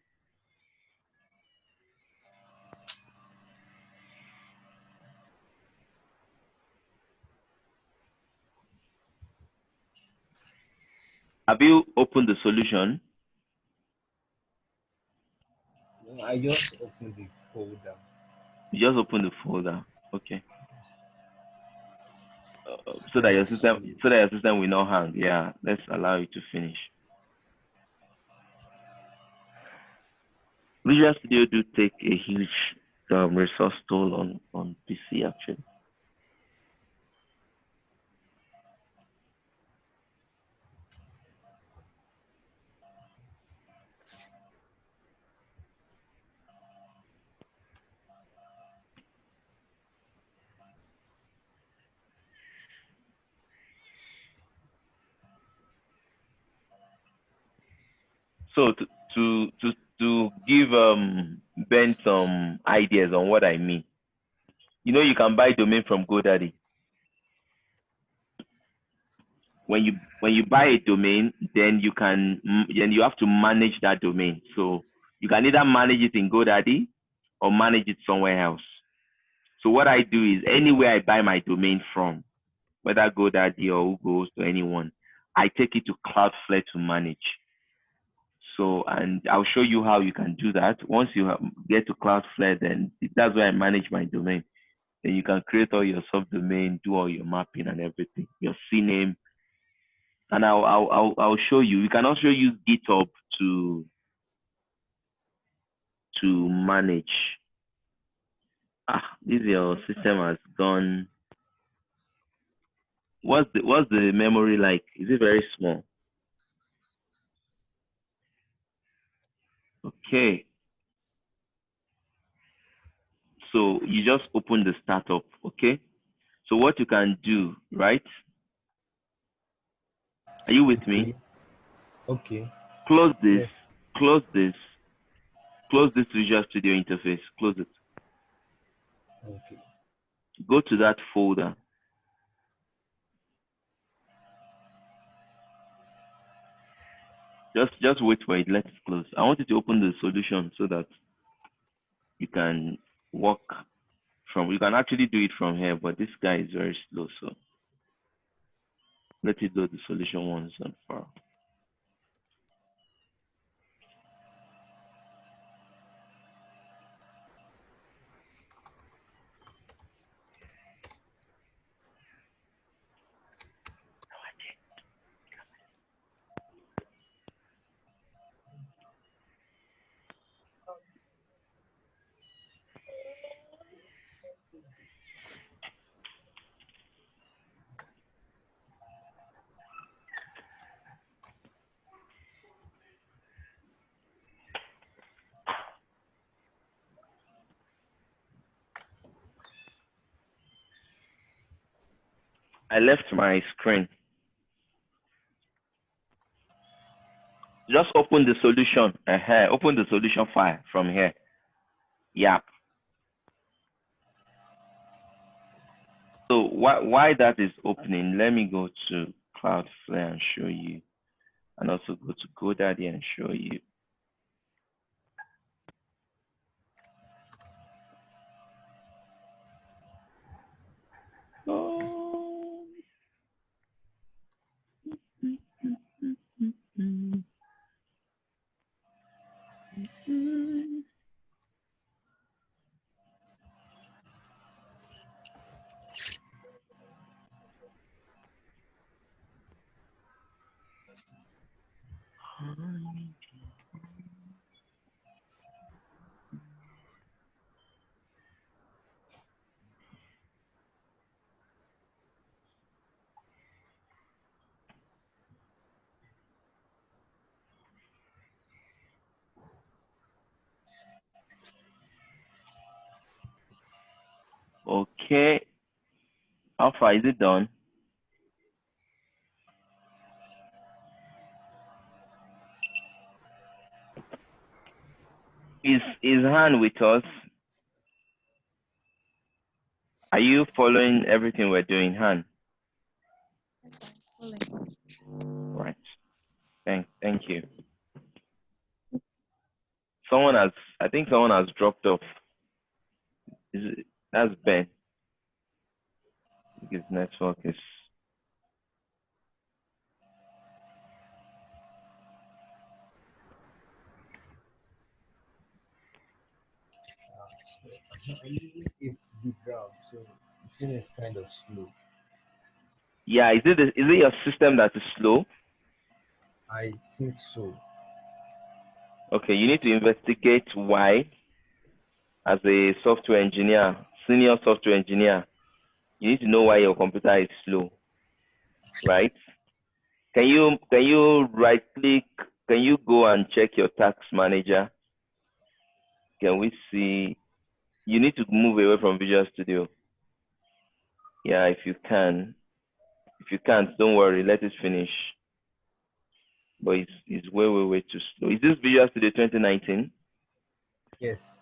Have you opened the solution? No, I just opened the folder. You just open the folder. Okay. So that Trying your to system see. will not hang. Yeah. Let's allow you to finish. Visual Studio do take a huge resource toll on PC actually. So to give Ben some ideas on what I mean. You can buy domain from GoDaddy. When you buy a domain, then you have to manage that domain. So you can either manage it in GoDaddy or manage it somewhere else. So what I do is anywhere I buy my domain from, whether GoDaddy or Google's or anyone, I take it to Cloudflare to manage. So, and I'll show you how you can do that. Once you get to Cloudflare, then that's where I manage my domain. Then you can create all your subdomain, do all your mapping and everything, your CNAME, and I'll show you. You can also use GitHub to manage. This your system has gone. What's the memory like? Is it very small? Okay. So you just open the startup, okay? So what you can do, right? Are you with me? Okay. Okay. Close this, Yes. close this, close this Visual Studio interface, close it. Okay. Go to that folder. Just wait for it, let it close. I want you to open the solution so that you can work you can actually do it from here, but this guy is very slow, so let it do the solution once and for all. I left my screen. Just open the solution. Open the solution file from here. Yeah. So why that is opening, let me go to Cloudflare and show you, and also go to GoDaddy and show you. Oh. Okay. How far is it done? Is Han with us? Are you following everything we're doing, Han? Right. Thank you. I think someone has dropped off. That's Ben. His network is. I'm using 8 gig RAM, so the thing is kind of slow. Yeah, is it your system that is slow? I think so. Okay, you need to It's investigate why. As a software engineer, senior software engineer, you need to know why yes. your computer is slow, right? Can you right click? Can you go and check your task manager? Can we see? You need to move away from Visual Studio. Yeah, if you can. If you can't, don't worry. Let it finish. But it's way, way, way too slow. Is this Visual Studio 2019? Yes.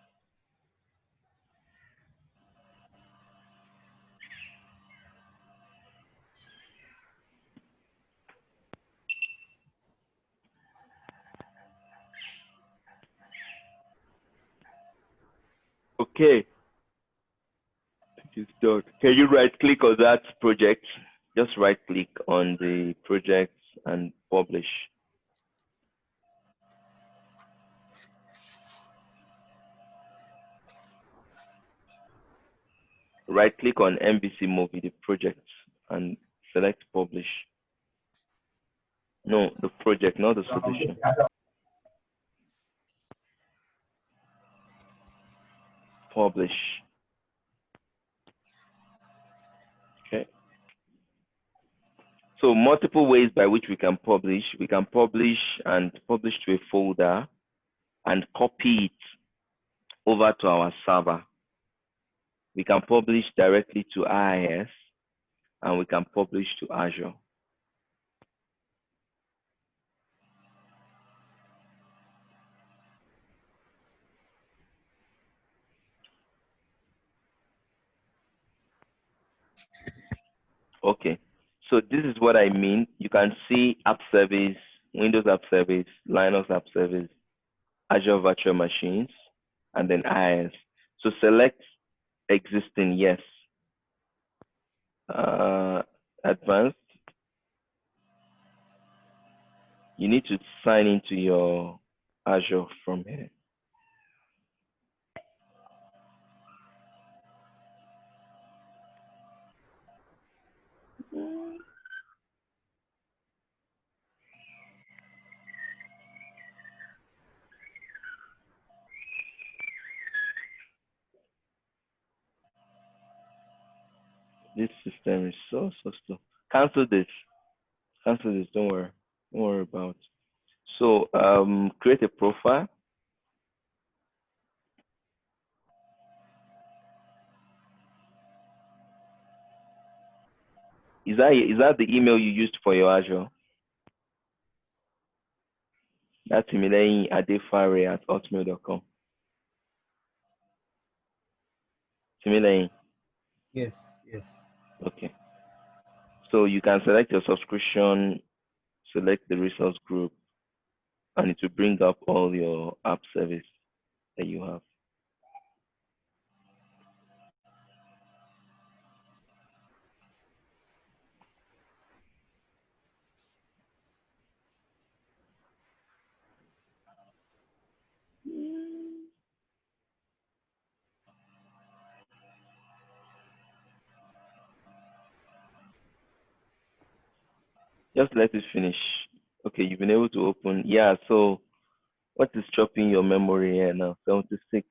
Okay. It is done. Can you right click on that project? Just right click on the project and publish. Right click on MVC movie, the project, and select publish. No, the project, not the solution. Publish. Okay. So multiple ways by which we can publish. We can publish and publish to a folder and copy it over to our server. We can publish directly to IIS and we can publish to Azure. Okay, so this is what I mean. You can see App Service, Windows App Service, Linux App Service, Azure Virtual Machines, and then IIS. So select existing, yes. Advanced, you need to sign into your Azure from here. This system is so slow. Cancel this. Cancel this. Don't worry. Don't worry about. So create a profile. Is that the email you used for your Azure? That's Timileyin Adefare@hotmail.com. Timileyin. Yes. Yes. Okay. So you can select your subscription, select the resource group, and it will bring up all your app service that you have. Just let it finish. Okay, you've been able to open. Yeah, so what is chopping your memory here now? 76.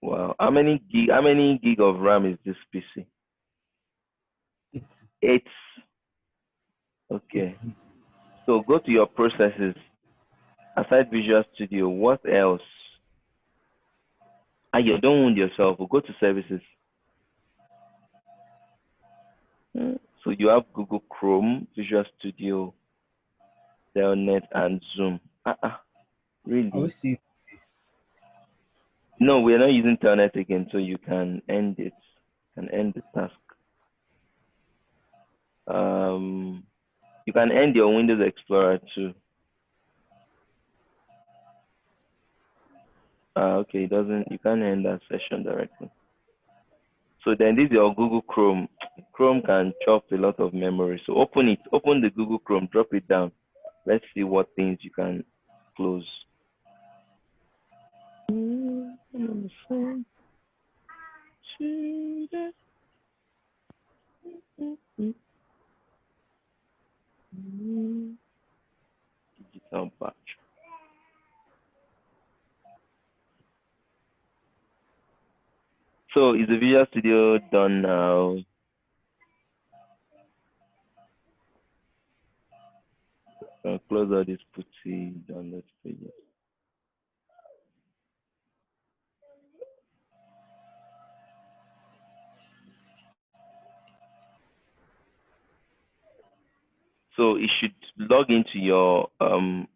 Wow. How many gig of RAM is this PC? It's 8. 8 Okay. gig. So go to your processes. Aside Visual Studio, what else? And you don't wound yourself. We'll go to services. So you have Google Chrome, Visual Studio, Telnet, and Zoom. I will Really? see this. No, we're not using Telnet again, so you can end it. Can end the task. You can end your Windows Explorer too. Okay, it doesn't. You can't end that session directly. So then this is your Google Chrome. Chrome can chop a lot of memory. So open it. Open the Google Chrome. Drop it down. Let's see what things you can close. I'm on the phone today. Digital batch. So is the Visual Studio done now? Close all these putty download pages. So it should log into your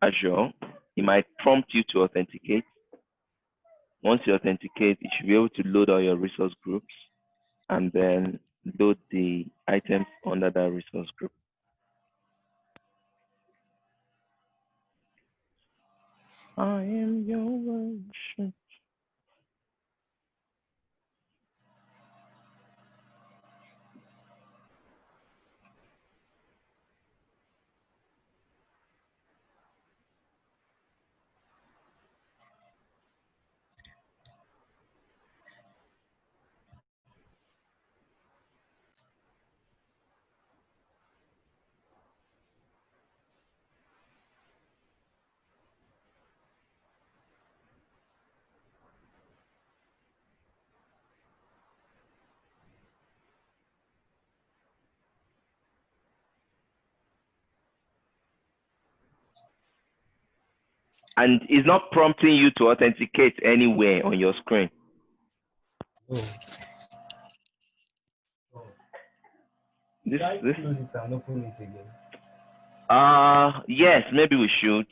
Azure. It might prompt you to authenticate. Once you authenticate, you should be able to load all your resource groups and then load the items under that resource group. I am your worship. And it's not prompting you to authenticate anywhere on your screen. Oh. Oh. This Try close it and open it again. yes, maybe we should.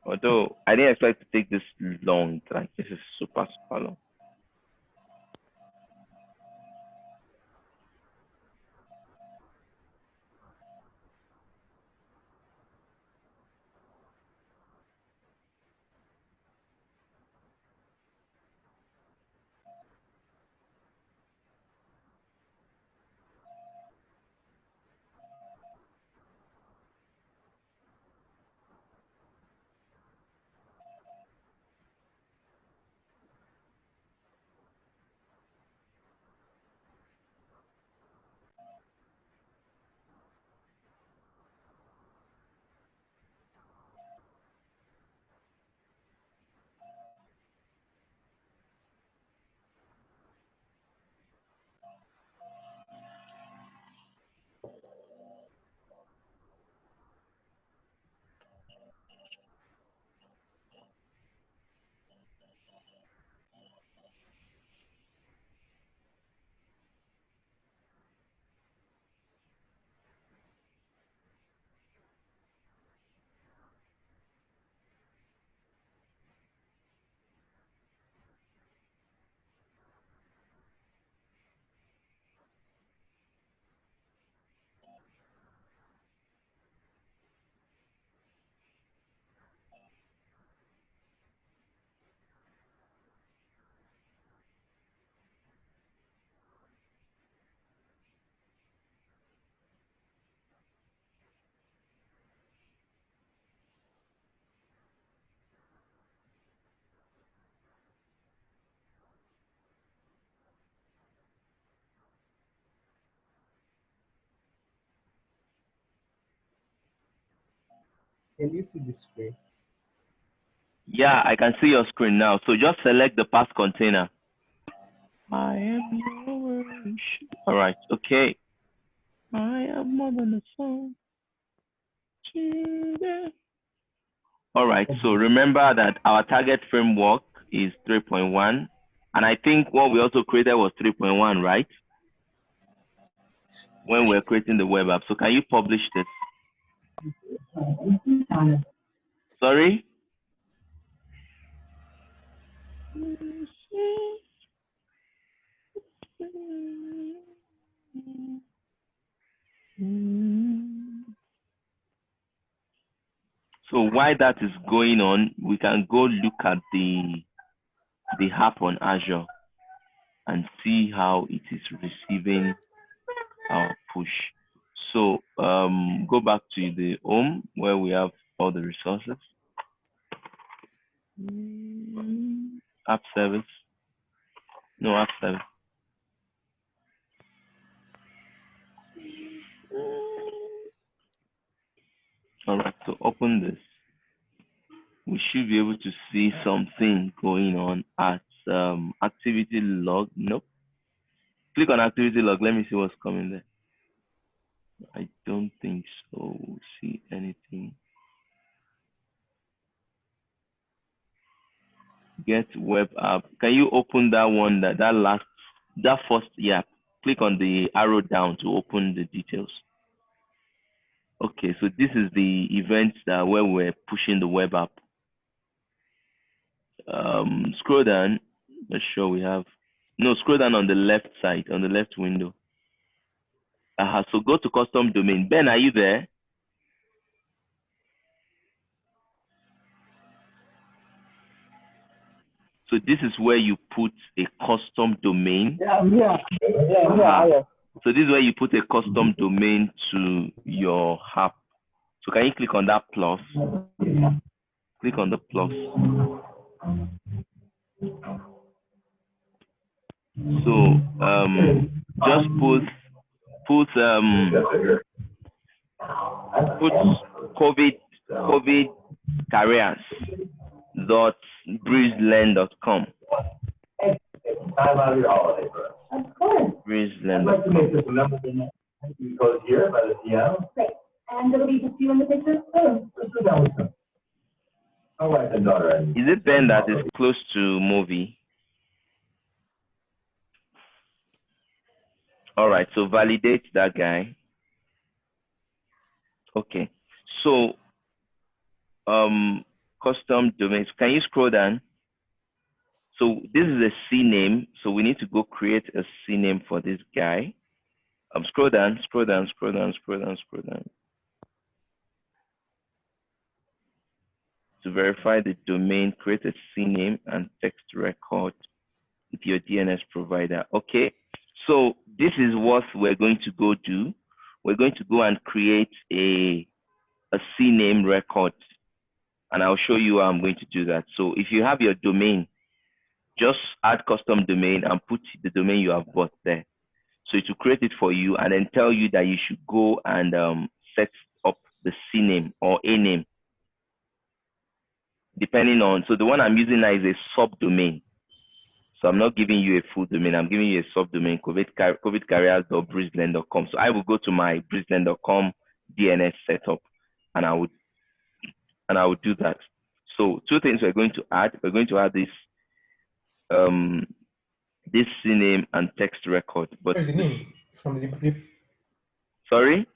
Although I didn't expect to take this long. Like this is super long. Can you see the screen? Yeah, I can see your screen now. So just select the path container. I am your worship. All right. Okay. I am more than a song. All right. So remember that our target framework is 3.1. And I think what we also created was 3.1, right? When we're creating the web app. So can you publish this? Sorry? So while that is going on, we can go look at the app on Azure and see how it is receiving our push. So go back to the home where we have all the resources. App service. No app service. All right, so open this. We should be able to see something going on at activity log. Nope. Click on activity log. Let me see what's coming there. I don't think so. See anything. Get web app. Can you open that one, that first, yeah. Click on the arrow down to open the details. Okay, so this is the event that where we're pushing the web app. Scroll down. Make sure we have, no, scroll down on the left side, on the left window. So go to custom domain. Ben, are you there? So this is where you put a custom domain. Yeah. So this is where you put a custom domain to your app. So can you click on that plus? Click on the plus. So just put COVID careers.breezelen.com. Breezelen.com. Because here by the piano. Great. And it'll be just you in the picture? Oh, let's go down with them. My wife and daughter. Is it Ben that is close to movie? All right, so validate that guy. Okay, so custom domains. Can you scroll down? So this is a C name. So we need to go create a C name for this guy. Scroll down. To verify the domain, create a C name and text record with your DNS provider. Okay, so this is what we're going to go do. We're going to go and create a C name record, and I'll show you how I'm going to do that. So if you have your domain, just add custom domain and put the domain you have bought there. So it will create it for you and then tell you that you should go and set up the C name or A name, depending on, so the one I'm using now is a subdomain. So I'm not giving you a full domain. I'm giving you a subdomain, covidcareers.breezelen.com. So I will go to my breezelen.com DNS setup, and I would do that. So two things we're going to add. We're going to add this this CNAME and text record. But the name from the sorry?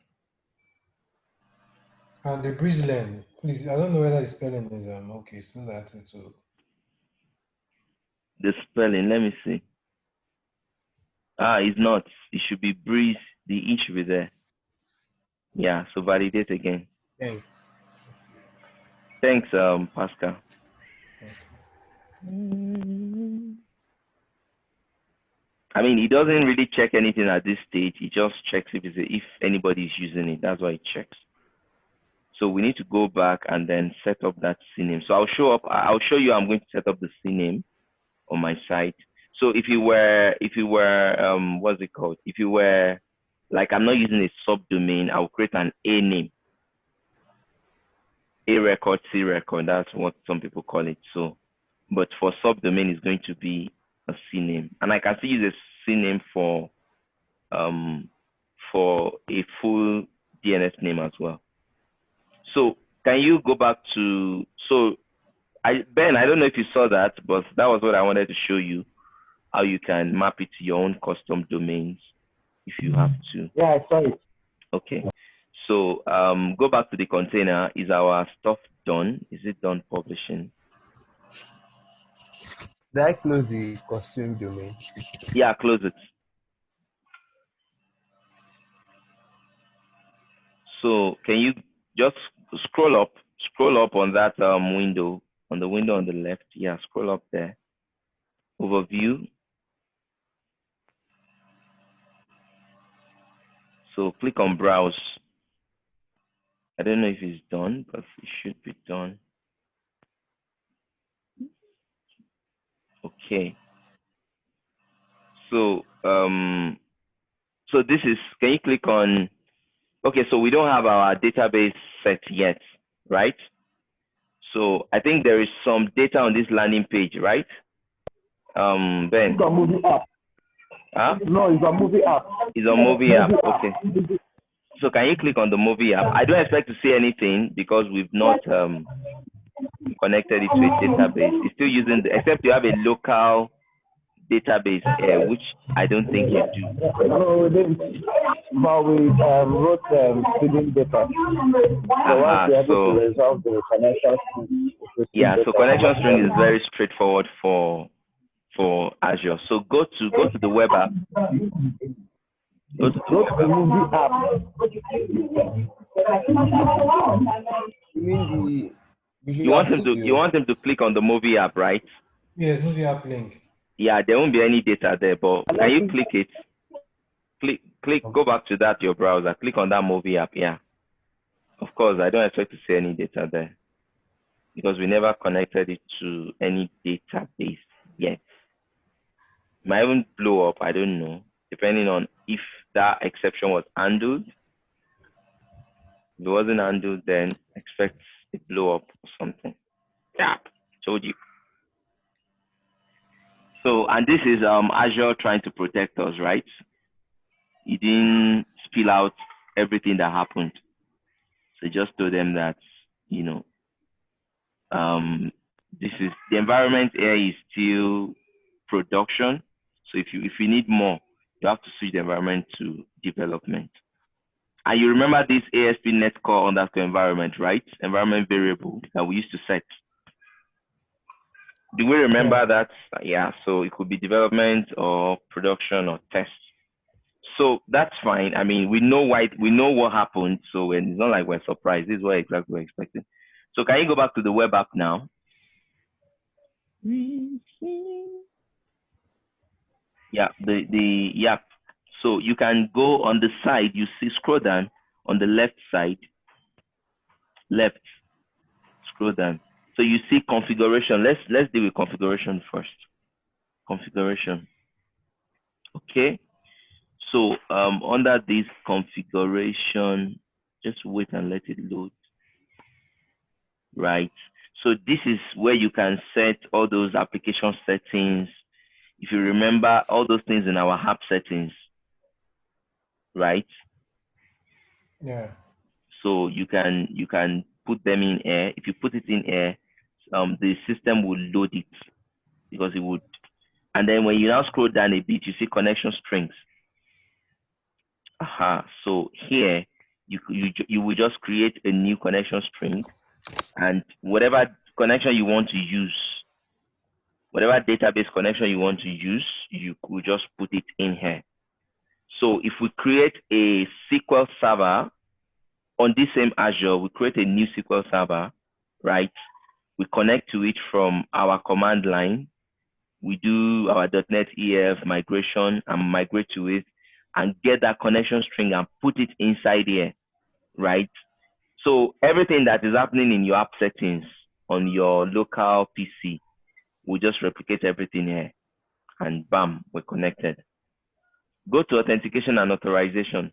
And the Breezeland. Please, I don't know whether the spelling is okay, so that it will. The spelling, let me see. It's not. It should be breeze. The E should be there. Yeah, so validate again. Thanks, Pascal. I mean, it doesn't really check anything at this stage. It just checks if anybody is using it. That's why it checks. So we need to go back and then set up that CNAME. So I'll show you. I'm going to set up the CNAME on my site. So if you were, what's it called? If you were, like, I'm not using a subdomain, I'll create an A name. A record, C record, that's what some people call it. So, but for subdomain, it's going to be a C name. And I can still use a C name for a full DNS name as well. So can you go back to, Ben, I don't know if you saw that, but that was what I wanted to show you, how you can map it to your own custom domains if you have to. Yeah, I saw it. Okay. So go back to the container. Is our stuff done? Is it done publishing? Did I close the custom domain? Yeah, close it. So can you just scroll up on that window, on the window on the left? Yeah, scroll up there. Overview. So click on browse. I don't know if it's done, but it should be done. Okay. So so this is, can you click on, okay, so we don't have our database set yet, right? So I think there is some data on this landing page, right? Ben? It's a movie app. Huh? No, it's a movie app. It's a movie app, okay. So can you click on the movie app? I don't expect to see anything because we've not connected it to a database. It's still using, except you have a local database, which I don't think you do. No, we didn't. But we wrote student data. So once we're able to resolve the connection string, yeah, so connection string is very straightforward for Azure. So go to the web app. Go to the movie app. You mean the you want him to click on the movie app, right? Yes, movie app link. Yeah, there won't be any data there, but can you click it? Click, go back to that, your browser, click on that movie app, yeah. Of course, I don't expect to see any data there because we never connected it to any database yet. It might even blow up, I don't know, depending on if that exception was handled. If it wasn't handled, then expect a blow up or something. Yeah, told you. So, and this is Azure trying to protect us, right? It didn't spill out everything that happened. So just told them that, you know, this is the environment here is still production. So if you need more, you have to switch the environment to development. And you remember this ASP.NET Core underscore environment, right? Environment variable that we used to set. Do we remember that? Yeah, so it could be development or production or test. So that's fine. I mean, we know what happened. So it's not like we're surprised. This is what exactly we're expecting. So can you go back to the web app now? Yeah, yeah. So you can go on the side, you see, scroll down on the left side, scroll down. So you see configuration. Let's deal with configuration first. Configuration. Okay. So under this configuration, just wait and let it load. Right. So this is where you can set all those application settings. If you remember all those things in our app settings, right? Yeah. So you can put them in here. If you put it in here, the system will load it because it would. And then when you now scroll down a bit, you see connection strings. So here you will just create a new connection string, and whatever connection you want to use, whatever database connection you want to use, you could just put it in here. So if we create a SQL server on this same Azure, we create a new SQL server, right? We connect to it from our command line. We do our .NET EF migration and migrate to it and get that connection string and put it inside here, right? So everything that is happening in your app settings on your local PC, we just replicate everything here and bam, we're connected. Go to authentication and authorization.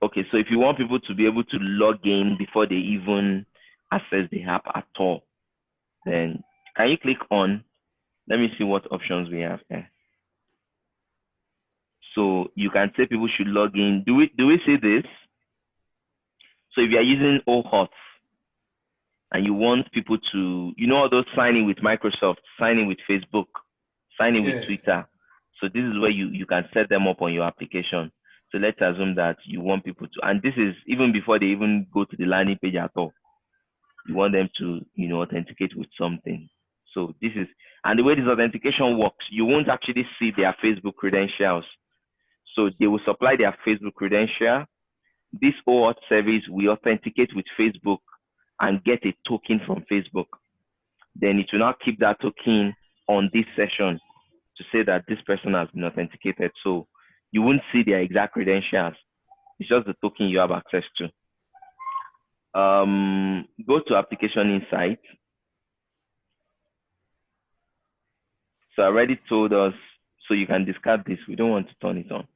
Okay, so if you want people to be able to log in before they even access the app at all, then can you click on, let me see what options we have there. So you can say people should log in. Do we see this? So if you are using OAuth and you want people to, you know, all those signing with Microsoft, signing with Facebook, signing with Twitter. So this is where you can set them up on your application. So let's assume that you want people to, and this is even before they even go to the landing page at all. You want them to, you know, authenticate with something. So this is, and the way this authentication works, you won't actually see their Facebook credentials. So they will supply their Facebook credential. This OAuth service will authenticate with Facebook and get a token from Facebook. Then it will now keep that token on this session to say that this person has been authenticated. So you won't see their exact credentials. It's just the token you have access to. Go to application insight. So I already told us, so you can discard this. We don't want to turn it on.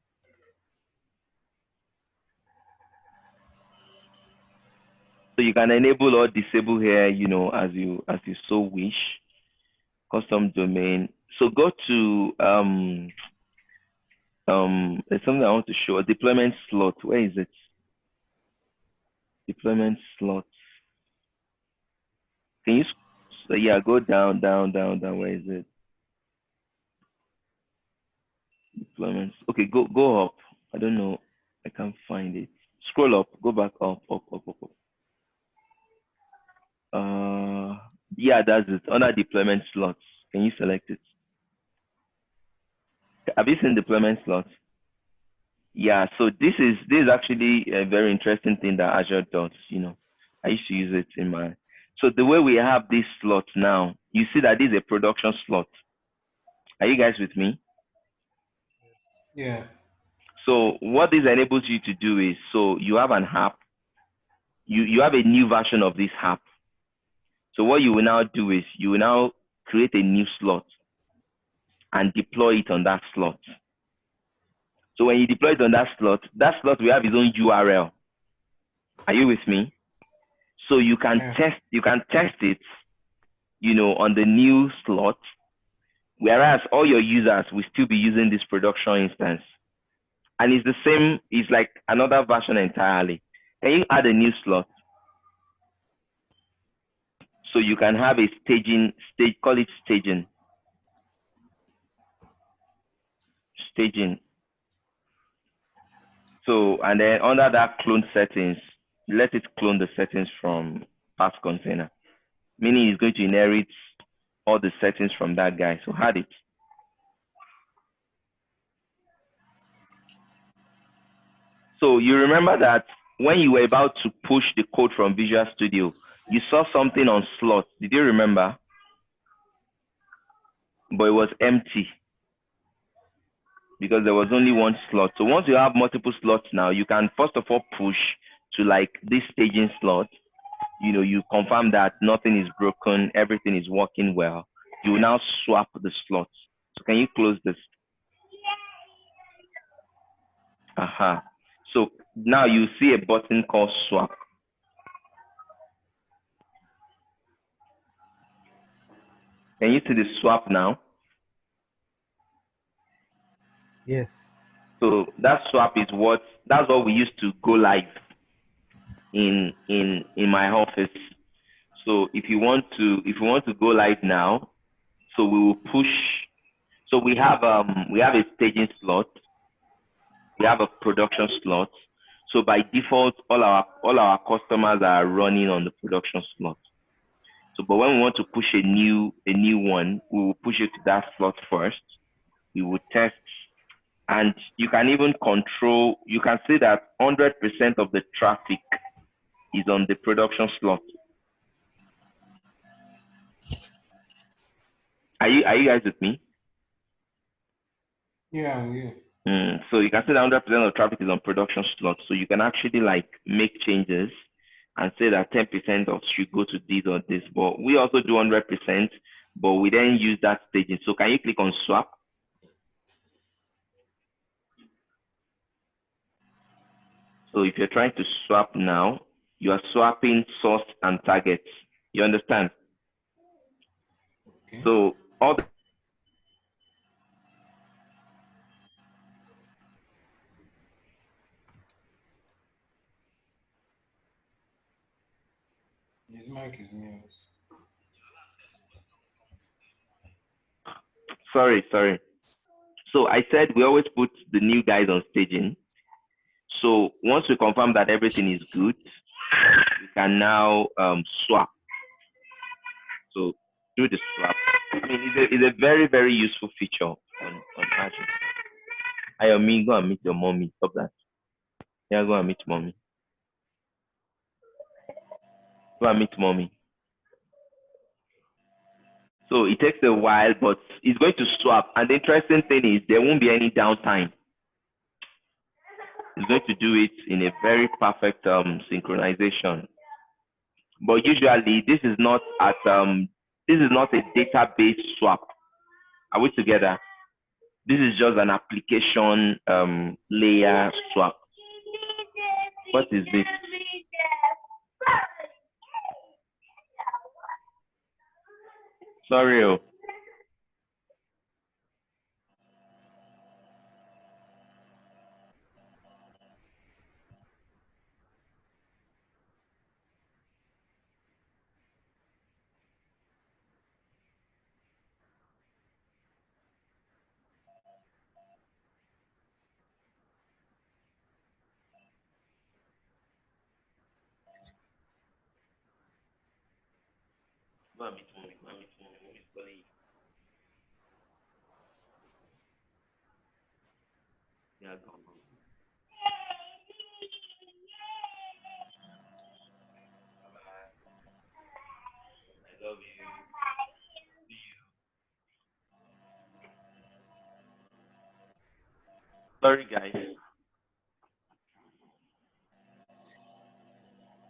So you can enable or disable here, you know, as you so wish. Custom domain. So go to there's something I want to show. A deployment slot. Where is it? Deployment slot. Can you? So yeah, go down. Where is it? Deployments. Okay, go up. I don't know. I can't find it. Scroll up. Go back up. Yeah, that's it. Under deployment slots. Can you select it? Have you seen deployment slots? Yeah. So this is actually a very interesting thing that Azure does. You know, I used to use it in my. So the way we have this slot now, you see that this is a production slot. Are you guys with me? Yeah. So what this enables you to do is, so you have an app, you have a new version of this app. So what you will now do is you will now create a new slot and deploy it on that slot. So when you deploy it on that slot will have its own URL. Are you with me? So you can test it, you know, on the new slot, whereas all your users will still be using this production instance. And it's the same, it's like another version entirely. Can you add a new slot? So you can have a call it staging. So, and then under that clone settings, let it clone the settings from past container, meaning it's going to inherit all the settings from that guy. So add it. So you remember that when you were about to push the code from Visual Studio, you saw something on slots. Did you remember? But it was empty because there was only one slot. So once you have multiple slots now, you can first of all push to like this staging slot. You know, you confirm that nothing is broken, everything is working well. You will now swap the slots. So can you close this? Aha. So now you see a button called swap. Can you see the swap now? Yes. So that swap is that's what we used to go live in my office. So if you want to go live now, so we will push. So we have a staging slot, we have a production slot. So by default, all our customers are running on the production slot. So, but when we want to push a new one, we will push it to that slot first. We will test, and you can even control. You can see that 100% of the traffic is on the production slot. Are you guys with me? Yeah. So you can see that 100% of traffic is on production slot. So you can actually like make changes and say that 10% of should go to this or this. But we also do 100%, but we then use that staging. So can you click on swap? So if you're trying to swap now, you are swapping source and target. You understand? Okay. So all the His mic is mute. sorry. So I said we always put the new guys on staging. So once we confirm that everything is good, we can now swap. So do the swap. I mean, it's a very, very useful feature on Azure. Ayomi, go and meet your mommy. Stop that. Yeah, go and meet mommy. Go and meet mommy. So it takes a while, but it's going to swap. And the interesting thing is there won't be any downtime. It's going to do it in a very perfect synchronization. But usually this is not a database swap. Are we together? This is just an application layer swap. What is this? Sorry. Oh. Yeah, go. I love you. Sorry, guys.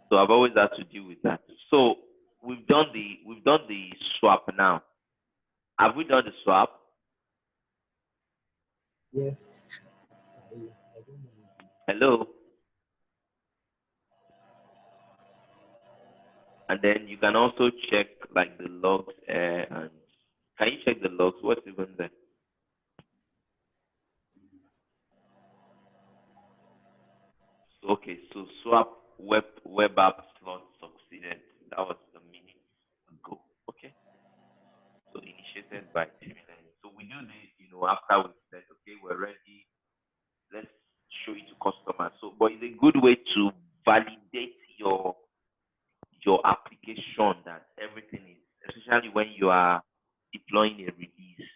So I've always had to deal with that. So we've done the swap now. Have we done the swap? Yes. I don't know. Hello. And then you can also check like the logs and can you check the logs? What's even there? Okay, so swap web app slot succeeded. That was a minute ago. Okay. So initiated by Timmy. So we do this, after we said, okay, we're ready. Let's show it to customers. So, but it's a good way to validate your application that everything is, especially when you are deploying a release.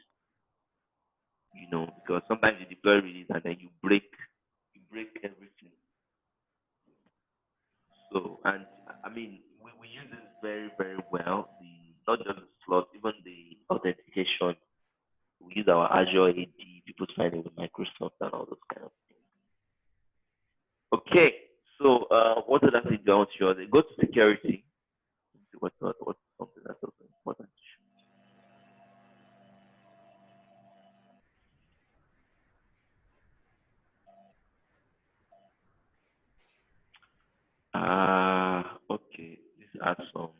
Because sometimes you deploy a release and then you break everything. So, and I mean, we use this very, very well. Not just the slot, even the authentication. We use our Azure AD, people sign it with Microsoft and all those kind of things. Okay, so what other thing do I want to show? Go to security. What's something that's also important? Okay. This has some.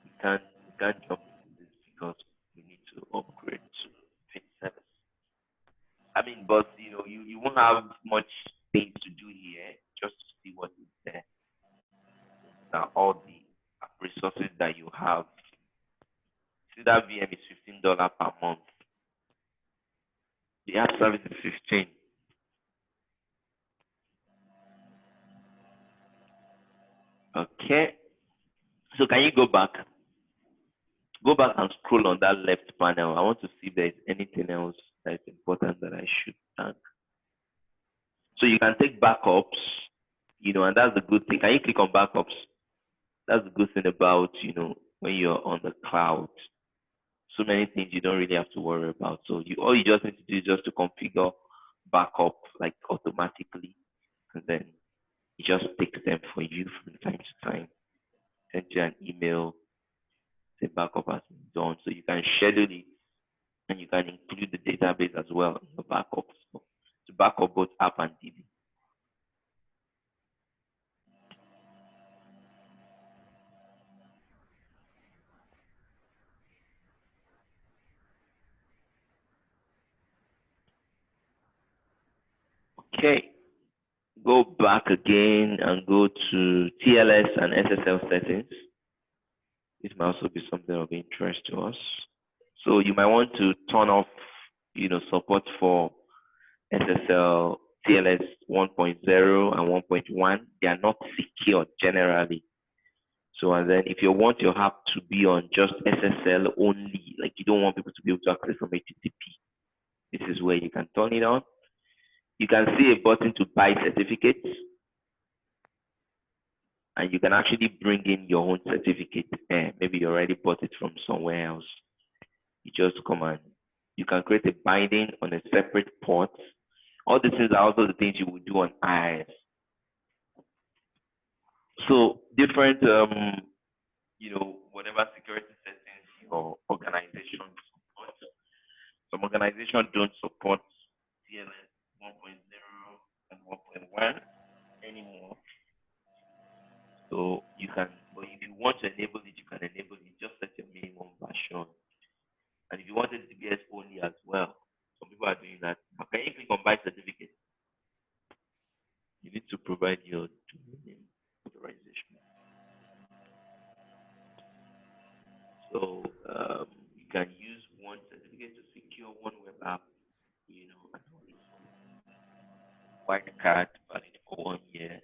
We can't jump into this because we need to upgrade to fit service. I mean, but you won't have much things to do here. Just to see what is there. Now all the resources that you have. See that VM is $15 per month. The app service is 15. Okay. So can you go back? Go back and scroll on that left panel. I want to see if there's anything else that is important that I should thank. So you can take backups, and that's the good thing. Can you click on backups? That's the good thing about, when you're on the cloud. So many things you don't really have to worry about. So all you just need to do is just to configure backup like automatically, and then it just takes them for you from time to time. Send you an email, say backup has been done. So you can schedule it and you can include the database as well in your backup. So to back up both app and DB. Okay, go back again and go to TLS and SSL settings. This might also be something of interest to us. So you might want to turn off, support for SSL TLS 1.0 and 1.1. They are not secure generally. So, and then if you want your app to be on just SSL only, like you don't want people to be able to access from HTTP, this is where you can turn it on. You can see a button to buy certificates, and you can actually bring in your own certificate. Maybe you already bought it from somewhere else. You just come and you can create a binding on a separate port All these things are also the things you would do on IIS. So different, whatever security settings your organization supports. Some organizations don't support TLS 1.0 and 1.1 anymore. So you can, but if you want to enable it, you can enable it. Just set your minimum version. And if you want it to be S only as well, some people are doing that. How can you click on buy certificate? You need to provide your domain name authorization. So you can use one certificate to secure one web app, and all this white card valid for 1 year.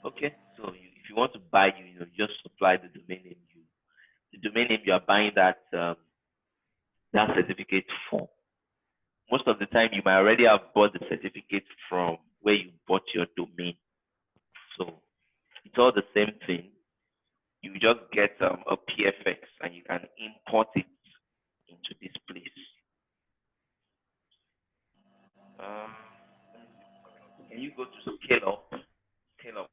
Okay, so if you want to buy, just supply the domain name. The domain name you are buying that certificate for. Most of the time, you might already have bought the certificate from where you bought your domain. So it's all the same thing. You just get a PFX and you can import it into this place. Can you go to scale up? Scale up.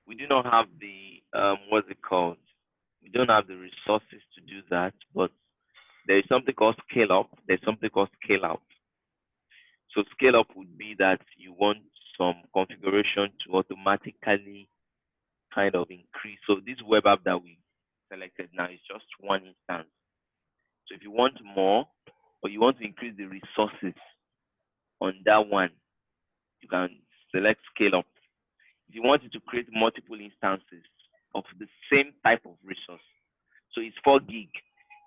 We do not have the what's it called? We don't have the resources to do that, but there is something called scale up. There's something called scale out. So scale up would be that you want some configuration to automatically kind of increase. So this web app that we selected now is just one instance. So if you want more or you want to increase the resources on that one, you can select scale up. If you wanted to create multiple instances of the same type of resource, so it's 4 gig.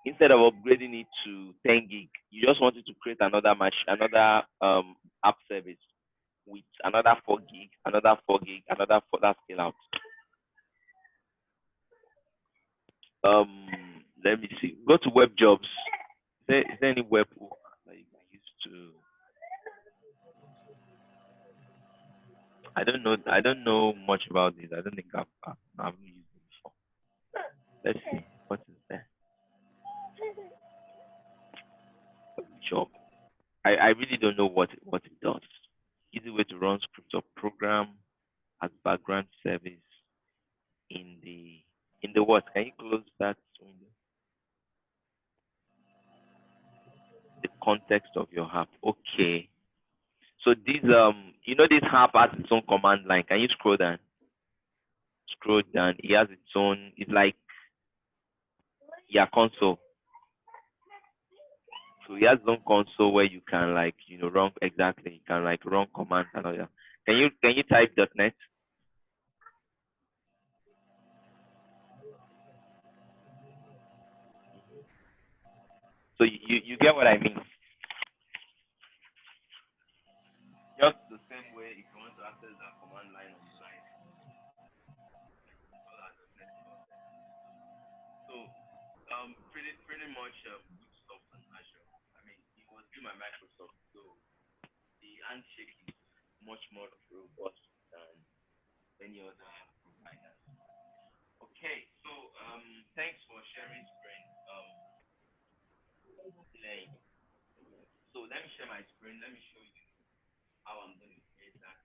Instead of upgrading it to 10 gig, you just wanted to create another app service with another 4 gig, another 4 gig, another 4. That scale out. Let me see. Go to web jobs. Is there any web work that you can use to? I don't know much about this. I don't think I've used it before. Let's see. What is there? Job. I really don't know what it does. Easy way to run script or program as background service in the what? Can you close that window? The context of your app. Okay. So this this app has its own command line. Can you scroll down? Scroll down. It has its own. It's like console. So it has its own console where you can run exactly. You can run commands and all that. Can you type .NET? So you get what I mean? Just the same way if you want to access that command line on the line. So pretty much good stuff on Azure. I mean, it was due by Microsoft, so the handshake is much more robust than any other providers. Okay, so thanks for sharing screen. Elaine. So let me share my screen. Let me show you how I'm going to create that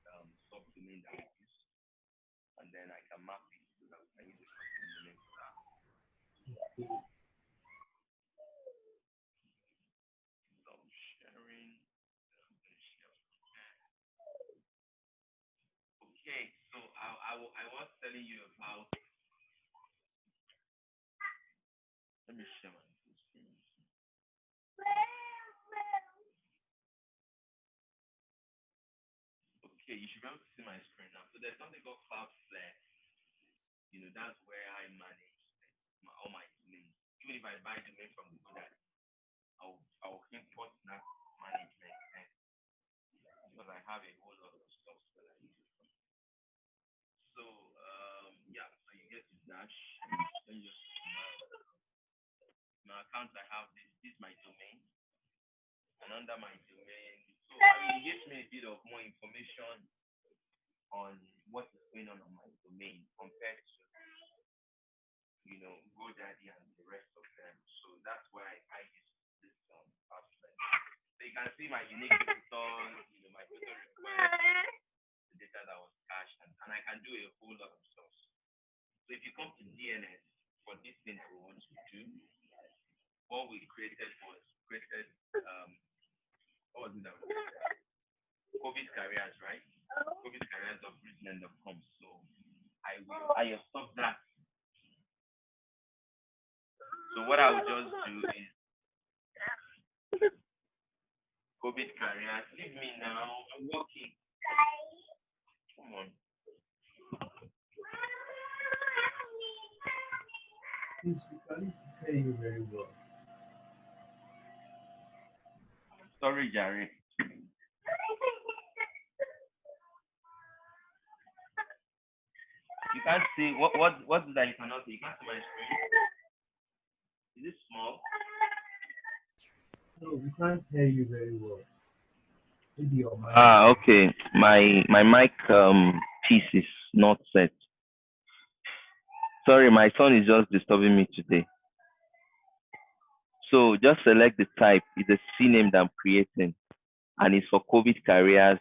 subdomain that I use, and then I can map it so that we can use the custom domain for that. So sharing. Okay, so I was telling you about. Let me share my screen. Okay, you should be able to see my screen now. So there's something called Cloudflare. That's where I manage all my domains. Even if I buy domain from Google, I'll import that management because I have a whole lot of stuff that I use it from. So yeah, so you get to Dash. Then you just my account, I have this is my domain, and under my domain, so I mean, it gives me a bit of more information on what is going on my domain compared to GoDaddy and the rest of them. So that's why I use this password. So you can see my unique visitors, my total request, the data that was cached, and I can do a whole lot of stuff. So if you come to DNS for this thing that we want to do, what we created what was it that we created? COVID careers, right? COVID careers of Brisbane.com. So I stop that. So what I will just do is COVID careers. Leave me now. I'm working. Come on. Please, we can hear you very well. Sorry, Jerry. You can't see what is that you cannot see? You can't see my screen. Is it small? No, we can't hear you very well. Maybe your mic. Okay. My mic piece is not set. Sorry, my son is just disturbing me today. So just select the type. It's a C name that I'm creating, and it's for COVID careers.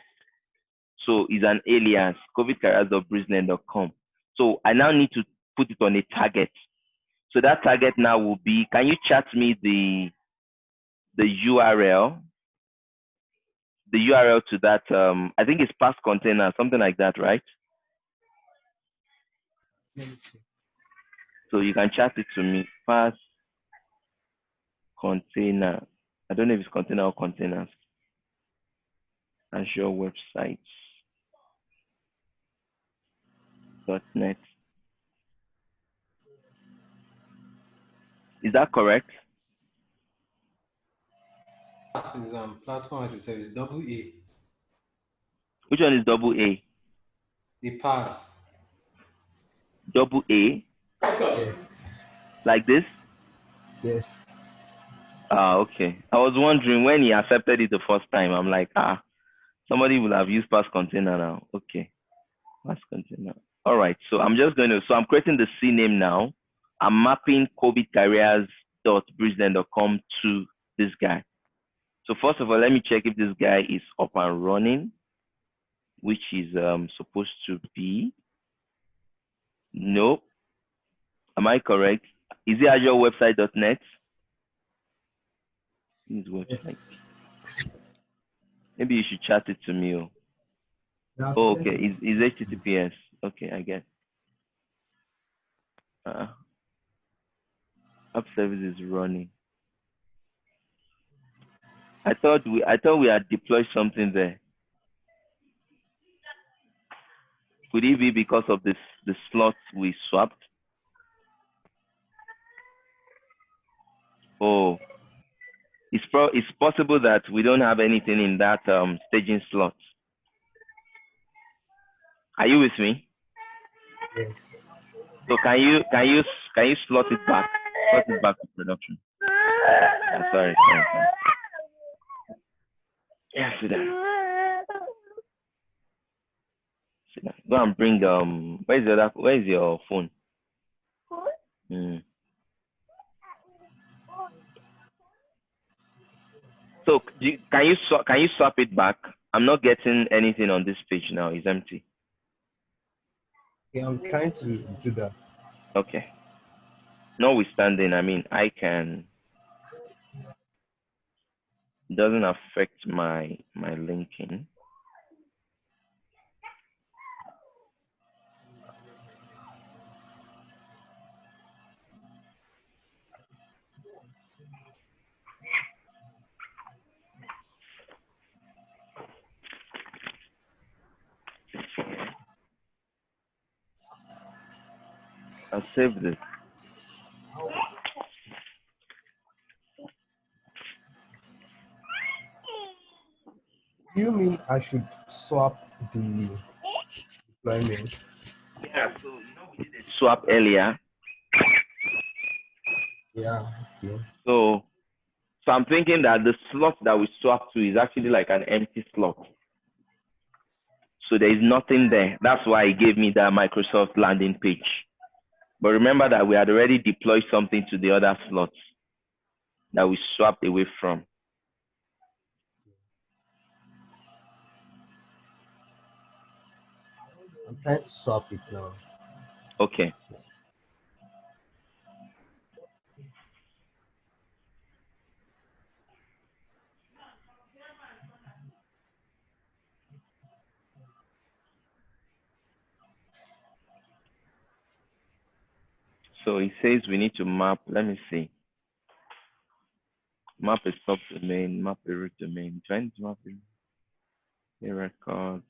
So it's an alias, covidcareers.brisbane.com. So I now need to put it on a target. So that target now will be, can you chat me the URL? The URL to that, I think it's pass container, something like that, right? So you can chat it to me, pass container. I don't know if it's container or containers. Azure websites. .net. Is that correct? Is platform as it says double A. Which one is double A? The pass. Double A? Yes. Like this? Yes. Okay. I was wondering when he accepted it the first time. I'm like, somebody will have used pass container now. Okay. Pass container. All right. So I'm creating the C name now. I'm mapping covidcareers.brisbane.com to this guy. So first of all, let me check if this guy is up and running, which is supposed to be. No. Am I correct? Is it Azure website.net? His website. Yes. Maybe you should chat it to me. Oh, okay. It's HTTPS. Okay, I get. App service is running. I thought we had deployed something there. Could it be because of the slots we swapped? Oh, it's possible that we don't have anything in that staging slot. Are you with me? Yes. So can you slot it back? Slot it back to production. Sorry. Yeah, sit down. Go and bring where's your phone? So can you swap it back? I'm not getting anything on this page now. It's empty. Yeah, I'm trying to do that. Okay. Notwithstanding, I mean, I can. It doesn't affect my linking. I'll save this. Do you mean I should swap the deployment? Yeah, so we did a swap earlier. Yeah. Okay. So I'm thinking that the slot that we swap to is actually like an empty slot. So there is nothing there. That's why it gave me that Microsoft landing page. But remember that we had already deployed something to the other slots that we swapped away from. I'm trying to swap it now. Okay. So it says we need to map. Let me see. Map a subdomain, map a root domain. Trying to map a records.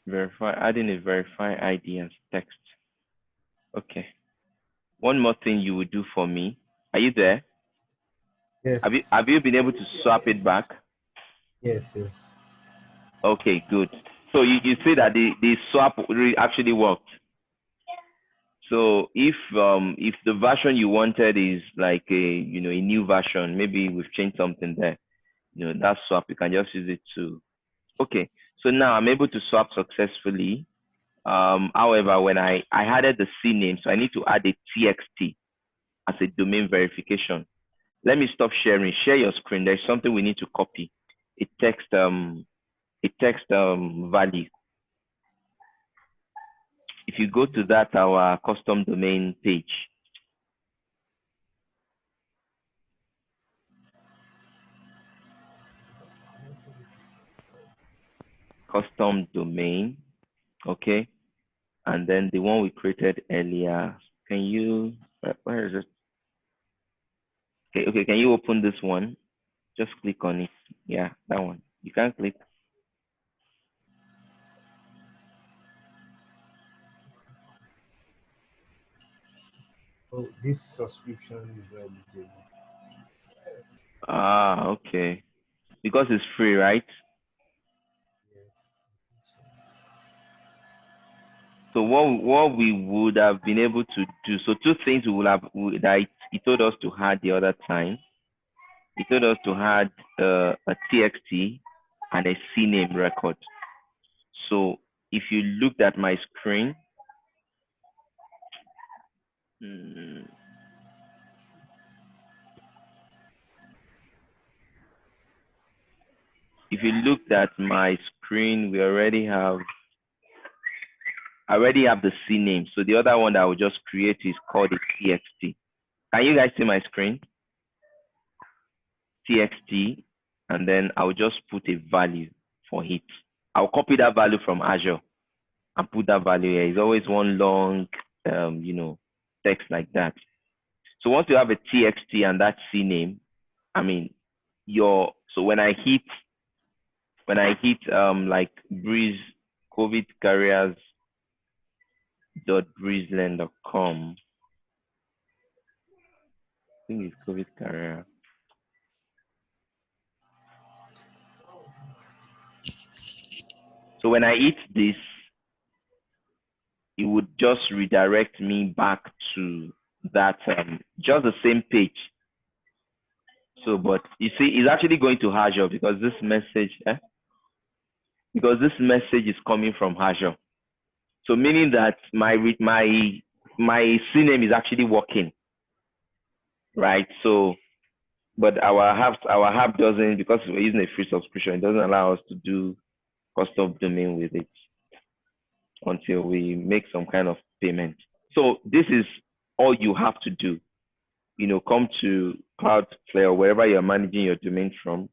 Verify, adding a verify ID as text. Okay. One more thing you would do for me. Are you there? Yes. Have you been able to swap it back? Yes. Yes. Okay, good. So you see that the swap really actually worked. So if the version you wanted is like a a new version, maybe we've changed something there, that swap you can just use it to. Okay, so now I'm able to swap successfully. However, when I added the CNAME, so I need to add a TXT as a domain verification. Let me stop sharing. Share your screen. There's something we need to copy. A text value. If you go to that our custom domain page, custom domain, okay, and then the one we created earlier. Can you? Where is it? Okay, can you open this one? Just click on it. Yeah, that one. You can click. Oh, this subscription is eligible. Ah, okay. Because it's free, right? Yes. So what we would have been able to do. So two things we would have that he told us to add the other time. He told us to add a TXT and a CNAME record. So if you looked at my screen, mm, if you looked at my screen, I already have the CNAME. So the other one that I will just create is called a TXT. Can you guys see my screen? TXT, and then I'll just put a value for it. I'll copy that value from Azure and put that value here. It's always one long, text like that. So once you have a TXT and that CNAME, I mean, so when I hit like breeze COVID carriers .breezeland.com, I think it's COVID carrier. So when I hit this, it would just redirect me back to that just the same page. So, but you see, it's actually going to Azure because this message is coming from Azure. So meaning that my CNAME is actually working, right? So, but our app doesn't, because we're using a free subscription, it doesn't allow us to do custom domain with it until we make some kind of payment. So this is all you have to do. Come to Cloudflare or wherever you're managing your domain from.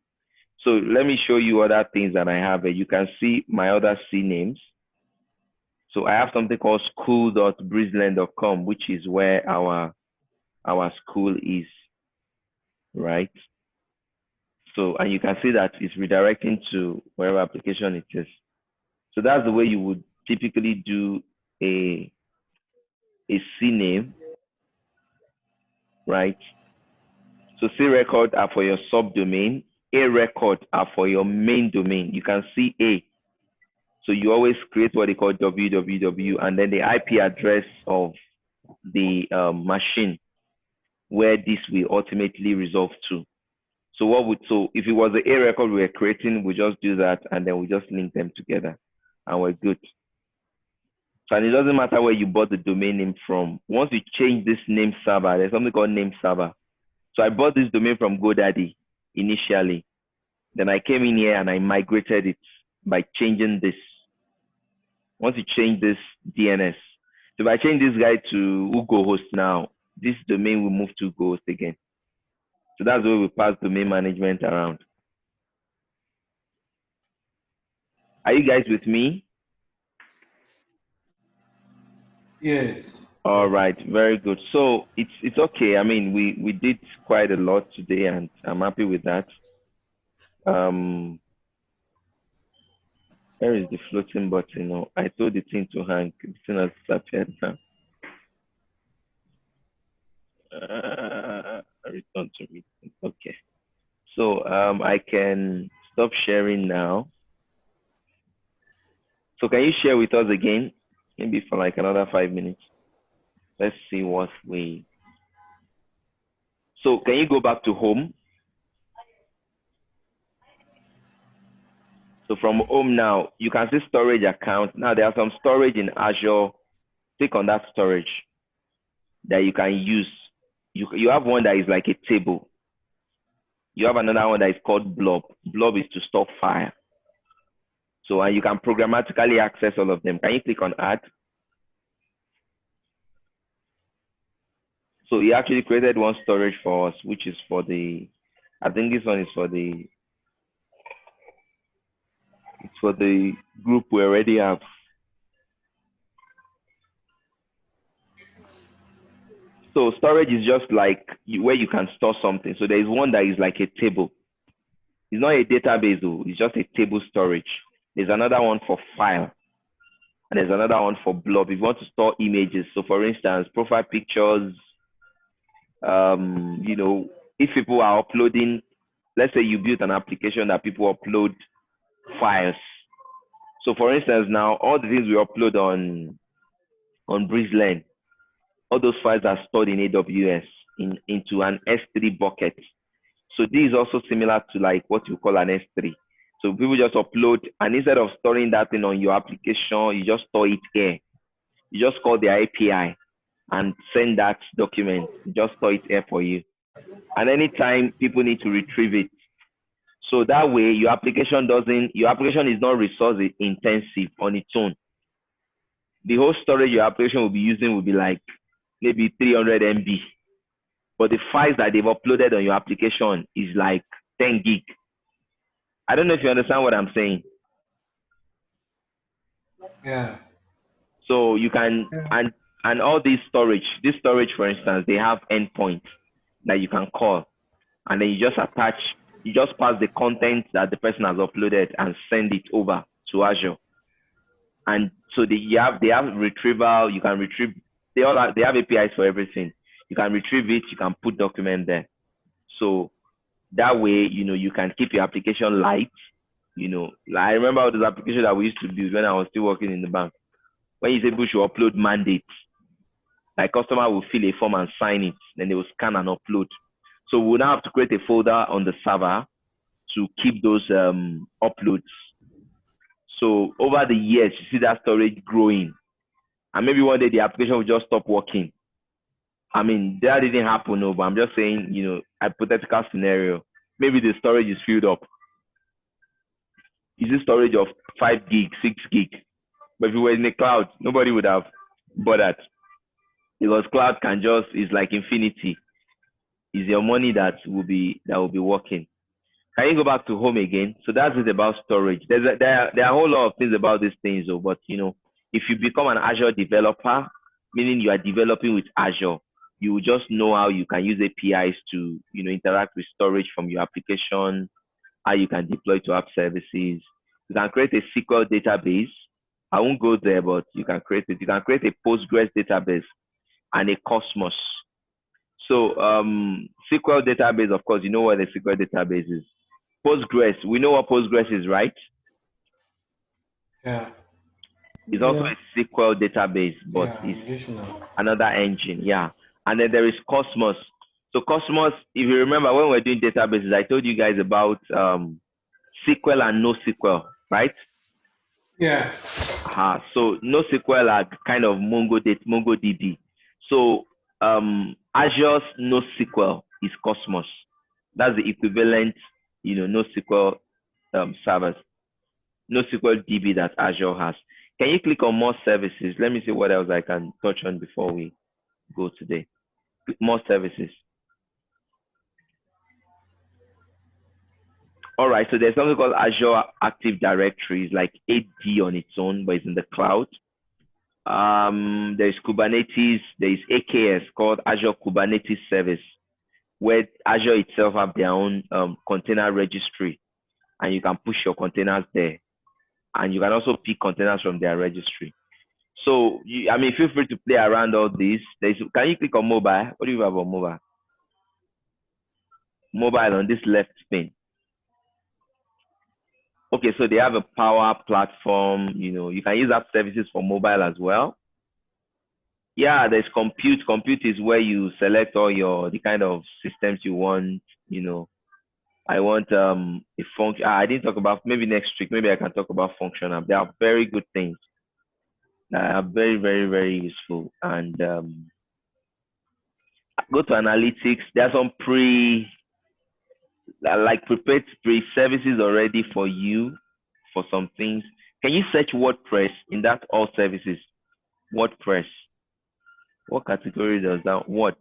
So let me show you other things that I have. You can see my other CNAMEs. So I have something called school.breezeland.com, which is where our school is, right? So, and you can see that it's redirecting to wherever application it is. So that's the way you would typically do a CNAME, right? So C record are for your subdomain. A record are for your main domain. You can see A. So you always create what they call www and then the IP address of the machine where this will ultimately resolve to. So if it was the A record we were creating, we just do that and then we just link them together and we're good. So and it doesn't matter where you bought the domain name from. Once you change this name server, there's something called name server. So I bought this domain from GoDaddy initially. Then I came in here and I migrated it by changing this. Once you change this DNS, so if I change this guy to Ugo host now, this domain will move to Ugo host again. So that's where we pass domain management around. Are you guys with me? Yes. All right, very good. So it's okay. I mean, we did quite a lot today, and I'm happy with that. Where is the floating button? No, I told the thing to hang. The thing has disappeared now. Return to me. Okay. So I can stop sharing now. So can you share with us again? Maybe for like another 5 minutes. Let's see what we. So can you go back to home? So from home now, you can see storage account. Now there are some storage in Azure. Click on that storage that you can use. You have one that is like a table. You have another one that is called blob. Blob is to store file. So and you can programmatically access all of them. Can you click on add? So he actually created one storage for us, which is for the, I think this one is for the, it's for the group we already have. So storage is just like where you can store something. So there is one that is like a table. It's not a database though, it's just a table storage. There's another one for file. And there's another one for blob. If you want to store images, so for instance, profile pictures, you know, if people are uploading, let's say you built an application that people upload files. So for instance, now all the things we upload on BreezeLearn, all those files are stored in AWS into an S3 bucket. So this is also similar to like what you call an S3. So people just upload, and instead of storing that thing on your application, you just store it here. You just call the API and send that document. Just store it here for you. And anytime people need to retrieve it, so that way your application is not resource intensive on its own. The whole storage your application will be using will be like maybe 300 MB. But the files that they've uploaded on your application is like 10 gig. I don't know if you understand what I'm saying. Yeah. So you can, and all this storage, for instance, they have endpoints that you can call. And then you just pass the content that the person has uploaded and send it over to Azure. And so they have retrieval, you can retrieve, they have APIs for everything. You can retrieve it, you can put document there. So that way, you know, you can keep your application light. You know, like I remember all those applications that we used to build when I was still working in the bank. When you're able to upload mandates, like customer will fill a form and sign it, then they will scan and upload. So we'll now have to create a folder on the server to keep those uploads. So over the years, you see that storage growing. And maybe one day the application will just stop working. I mean, that didn't happen, no, but I'm just saying, you know, hypothetical scenario. Maybe the storage is filled up. Is it storage of 5 gig, 6 gig? But if it were in the cloud, nobody would have bothered. Because cloud is like infinity. Is your money that will be working. Can you go back to home again? So that's it about storage. There are a whole lot of things about these things though, but you know, if you become an Azure developer, meaning you are developing with Azure, you will just know how you can use APIs to, you know, interact with storage from your application, how you can deploy to app services. You can create a SQL database. I won't go there, but you can create it. You can create a Postgres database and a Cosmos. So SQL database, of course, you know what the SQL database is. Postgres, we know what Postgres is, right? Yeah. It's also a SQL database, but Yeah, it's relational. another engine, yeah. And then there is Cosmos. So Cosmos, if you remember when we were doing databases, I told you guys about SQL and NoSQL, right? Yeah. So NoSQL are kind of MongoDB. So Azure's NoSQL is Cosmos. That's the equivalent, NoSQL servers, NoSQL DB that Azure has. Can you click on more services? Let me see what else I can touch on before we go today. More services. All right, so there's something called Azure Active Directory. It's like 8D on its own, but it's in the cloud. There's Kubernetes. There's AKS called Azure Kubernetes Service, where Azure itself have their own container registry, and you can push your containers there, and you can also pick containers from their registry. So, feel free to play around all this. Can you click on mobile? What do you have on mobile? Mobile on this left pane. Okay, so they have a power platform. You can use app services for mobile as well. Yeah, there's compute. Compute is where you select all the kind of systems you want. I want a function. I didn't talk about, maybe next week. Maybe I can talk about function app. They are very good things. They are very, very, very useful. And go to analytics. There are some prepared services already for you for some things. Can you search WordPress in that all services? WordPress. What category does that? What?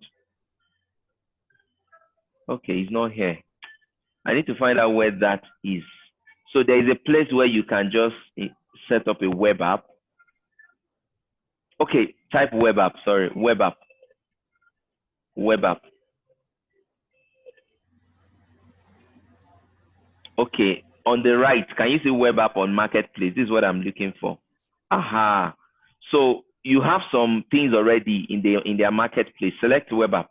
Okay, it's not here. I need to find out where that is. So there is a place where you can just set up a web app. Okay, type web app. Sorry, web app. Web app. Okay, on the right, can you see web app on marketplace? This is what I'm looking for. Aha. So you have some things already in their marketplace. Select web app.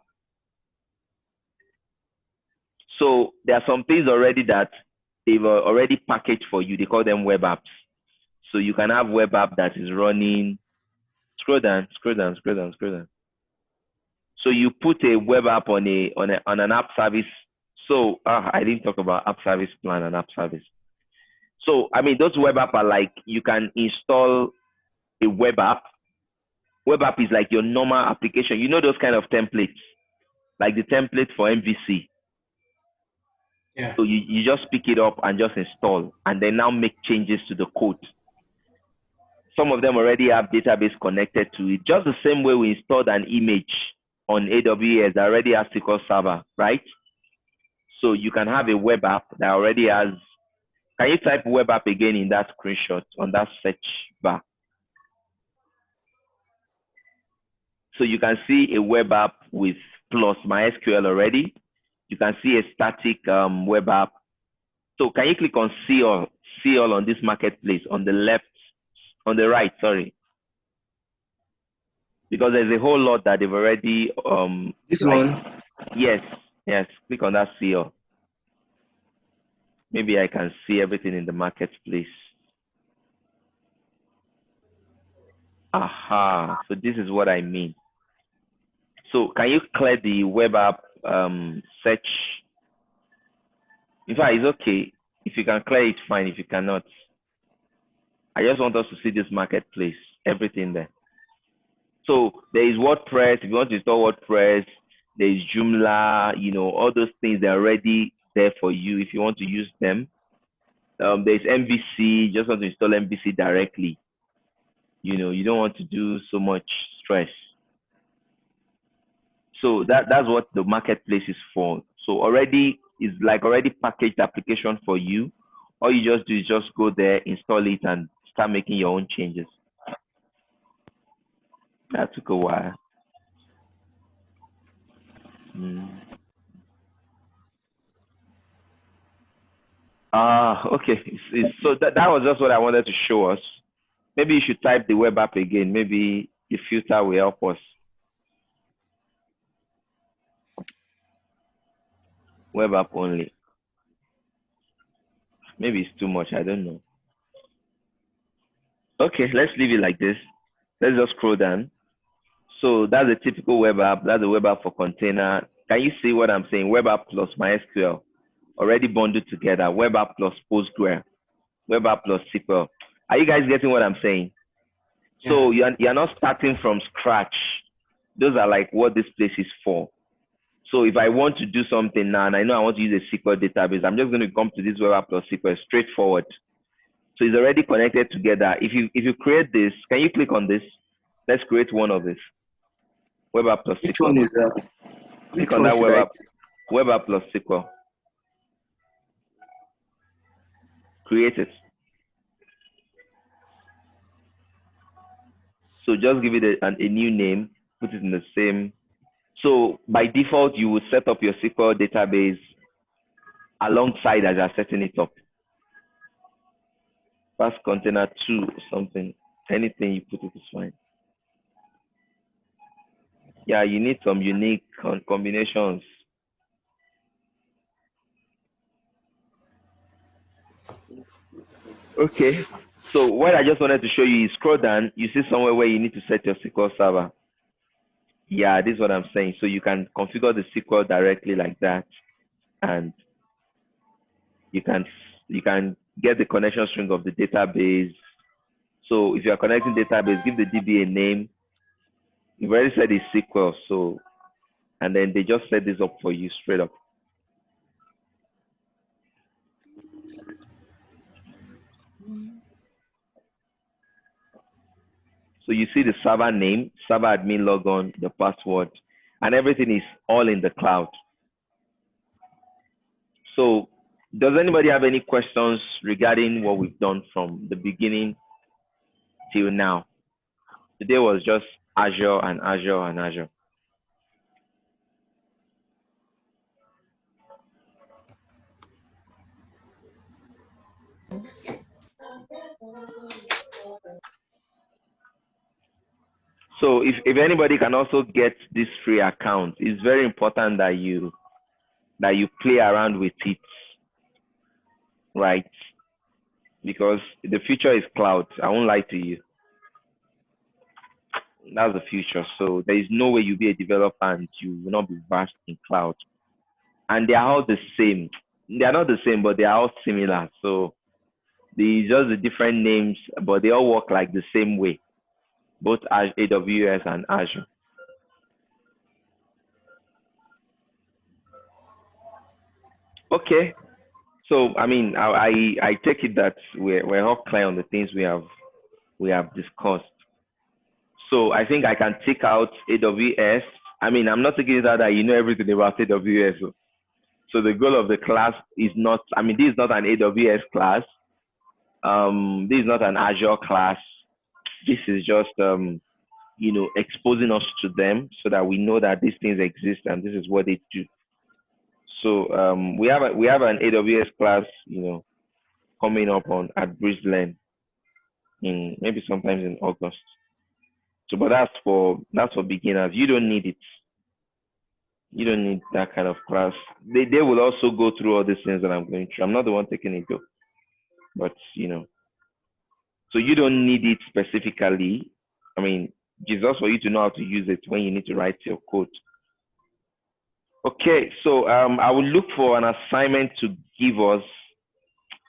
So there are some things already that they've already packaged for you. They call them web apps. So you can have web app that is running. Scroll down, scroll down, scroll down, scroll down. So you put a web app on an app service. So I didn't talk about app service plan and app service. So those web app are like, you can install a web app. Web app is like your normal application. You know those kind of templates, like the template for MVC. Yeah. So you just pick it up and just install, and then now make changes to the code. Some of them already have database connected to it, just the same way we installed an image on AWS that already has SQL Server, right? So you can have a web app that already has. Can you type web app again in that screenshot on that search bar? So you can see a web app with plus MySQL already. You can see a static web app. So can you click on see all on this marketplace on the left, on the right, sorry. Because there's a whole lot that they've already this one. Yes, click on that see all. Maybe I can see everything in the marketplace. Aha, so this is what I mean. So can you clear the web app search? In fact, it's okay. If you can clear it, fine. If you cannot, I just want us to see this marketplace, everything there. So there is WordPress. If you want to install WordPress, there is Joomla, all those things, they're already there for you if you want to use them. There's MVC, just want to install MVC directly. You don't want to do so much stress. So that's what the marketplace is for. So already packaged application for you. All you just do is just go there, install it, and start making your own changes. That took a while. Okay. So that was just what I wanted to show us. Maybe you should type the web app again. Maybe the filter will help us. Web app only. Maybe it's too much. I don't know. Okay, let's leave it like this. Let's just scroll down. So that's a typical web app. That's a web app for container. Can you see what I'm saying? Web app plus MySQL already bundled together. Web app plus Postgre. Web app plus SQL. Are you guys getting what I'm saying? Yeah. So you're not starting from scratch. Those are like what this place is for. So if I want to do something now and I know I want to use a SQL database, I'm just going to come to this web app plus SQL straightforward. So it's already connected together. If you create this, can you click on this? Let's create one of this. Web app plus Which SQL. one is that? Click Which on one that should I? web app plus SQL. Create it. So just give it a new name, put it in the same. So by default, you will set up your SQL database alongside as you're setting it up. Fast container 2 or something. Anything you put it is fine. Yeah, you need some unique combinations. Okay. So what I just wanted to show you is scroll down. You see somewhere where you need to set your SQL server. Yeah, this is what I'm saying. So you can configure the SQL directly like that, and you can get the connection string of the database. So if you are connecting database, give the DB a name. You've already said it's SQL, so and then they just set this up for you straight up. So you see the server name, server admin logon, the password, and everything is all in the cloud. So does anybody have any questions regarding what we've done from the beginning till now? Today was just Azure and Azure and Azure. So if anybody can also get this free account, it's very important that you play around with it, right? Because the future is cloud. I won't lie to you. That's the future. So there is no way you'll be a developer and you will not be versed in cloud. And they are all the same. They are not the same, but they are all similar. So they just the different names, but they all work like the same way, both AWS and Azure. Okay. So I mean, I take it that we're all clear on the things we have discussed. So I think I can take out AWS. I mean, I'm not taking it out that you know everything about AWS. So the goal of the class is not, I mean, this is not an AWS class. This is not an Azure class. This is just, exposing us to them so that we know that these things exist and this is what they do. So we have an AWS class, coming up at Bridgeland in maybe sometimes in August. So, but that's for beginners. You don't need it. You don't need that kind of class. They will also go through all these things that I'm going through. I'm not the one taking it though, but so you don't need it specifically. I mean, it's just for you to know how to use it when you need to write your code. Okay, so I will look for an assignment to give us.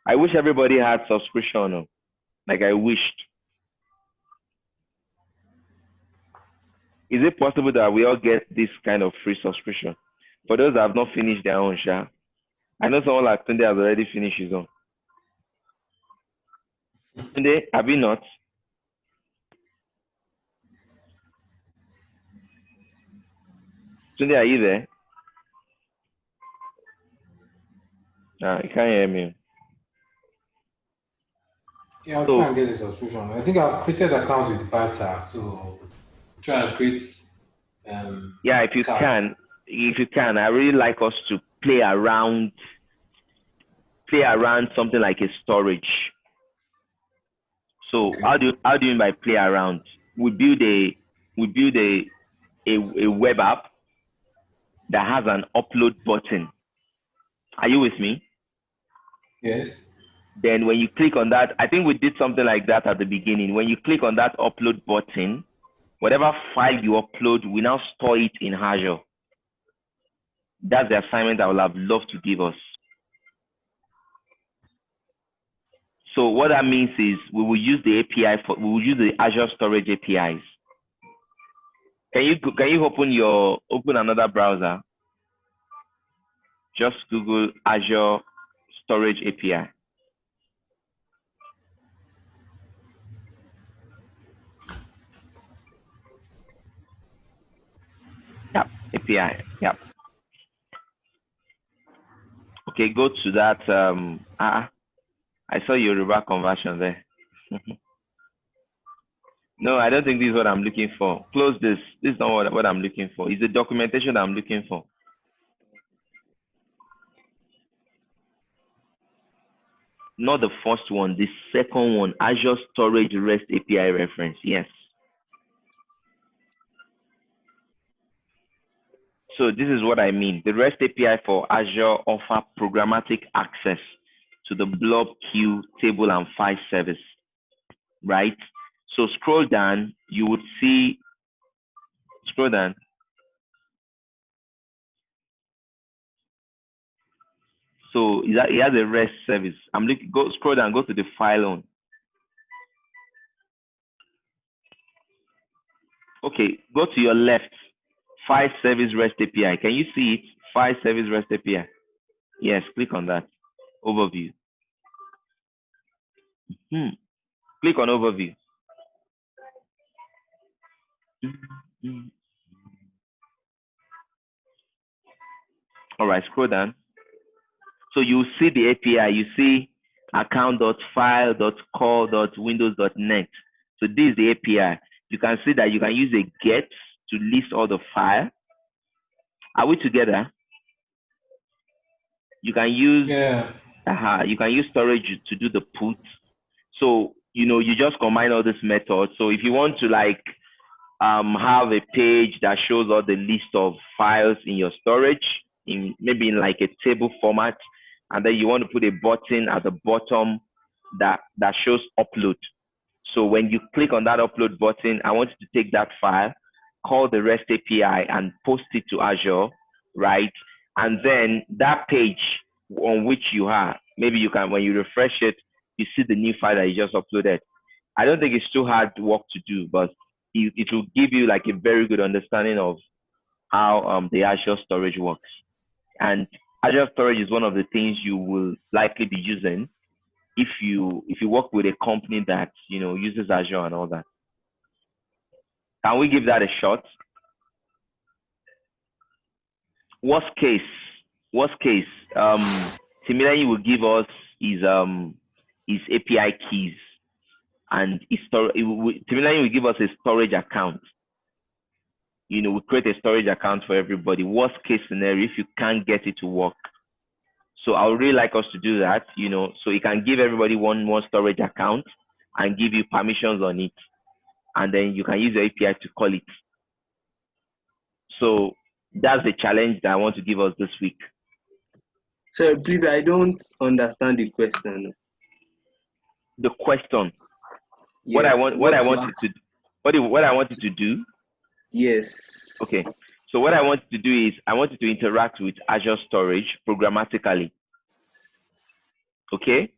I wish everybody had subscription, like I wished. Is it possible that we all get this kind of free subscription? For those that have not finished their own, I know someone like Tunde has already finished his own. Tunde, have you not? Tunde, are you there? You can't hear me. Yeah, I'll try and get a subscription. I think I've created an account with Bata, so try and create. Yeah, if you can, I really like us to play around something like a storage. So okay. how do you mean by play around? We build a web app that has an upload button. Are you with me? Yes. Then when you click on that, I think we did something like that at the beginning. When you click on that upload button, whatever file you upload, we now store it in Azure. That's the assignment I would have loved to give us. So what that means is we will use the API we will use the Azure Storage APIs. Can you open another browser? Just Google Azure Storage API. Yep, API. Yep. Okay, go to that. I saw your Yoruba conversion there. No, I don't think this is what I'm looking for. Close this. This is not what I'm looking for. It's the documentation I'm looking for. Not the first one, the second one, Azure Storage REST API reference. Yes. So this is what I mean. The REST API for Azure offer programmatic access to the blob queue, table, and file service, right? So scroll down, you would see, scroll down. So it has a REST service. I'm looking, scroll down, go to the file on. Okay, go to your left, file service REST API. Can you see it? File service REST API. Yes, click on that. Overview. Click on overview. All right, scroll down. So you see the API. You see account.file.core.windows.net. So this is the API. You can see that you can use a get to list all the file. Are we together? You can use you can use storage to do the put. So you just combine all these methods. So if you want to like have a page that shows all the list of files in your storage, maybe in like a table format, and then you want to put a button at the bottom that shows upload. So when you click on that upload button, I want you to take that file, call the REST API, and post it to Azure, right? And then that page on which you are, maybe you can, when you refresh it, you see the new file that you just uploaded. I don't think it's too hard work to do, but it will give you like a very good understanding of how the Azure storage works. And Azure storage is one of the things you will likely be using if you work with a company that uses Azure and all that. Can we give that a shot? Worst case, Similarly will give us his API keys, and Similarly will give us a storage account. We create a storage account for everybody. Worst case scenario, if you can't get it to work. So I would really like us to do that, so you can give everybody one more storage account and give you permissions on it. And then you can use your API to call it. So that's the challenge that I want to give us this week. Sir, please, I don't understand the question. The question. Yes. What I want you to do. Yes. Okay. So what I want you to do is I want you to interact with Azure Storage programmatically. Okay.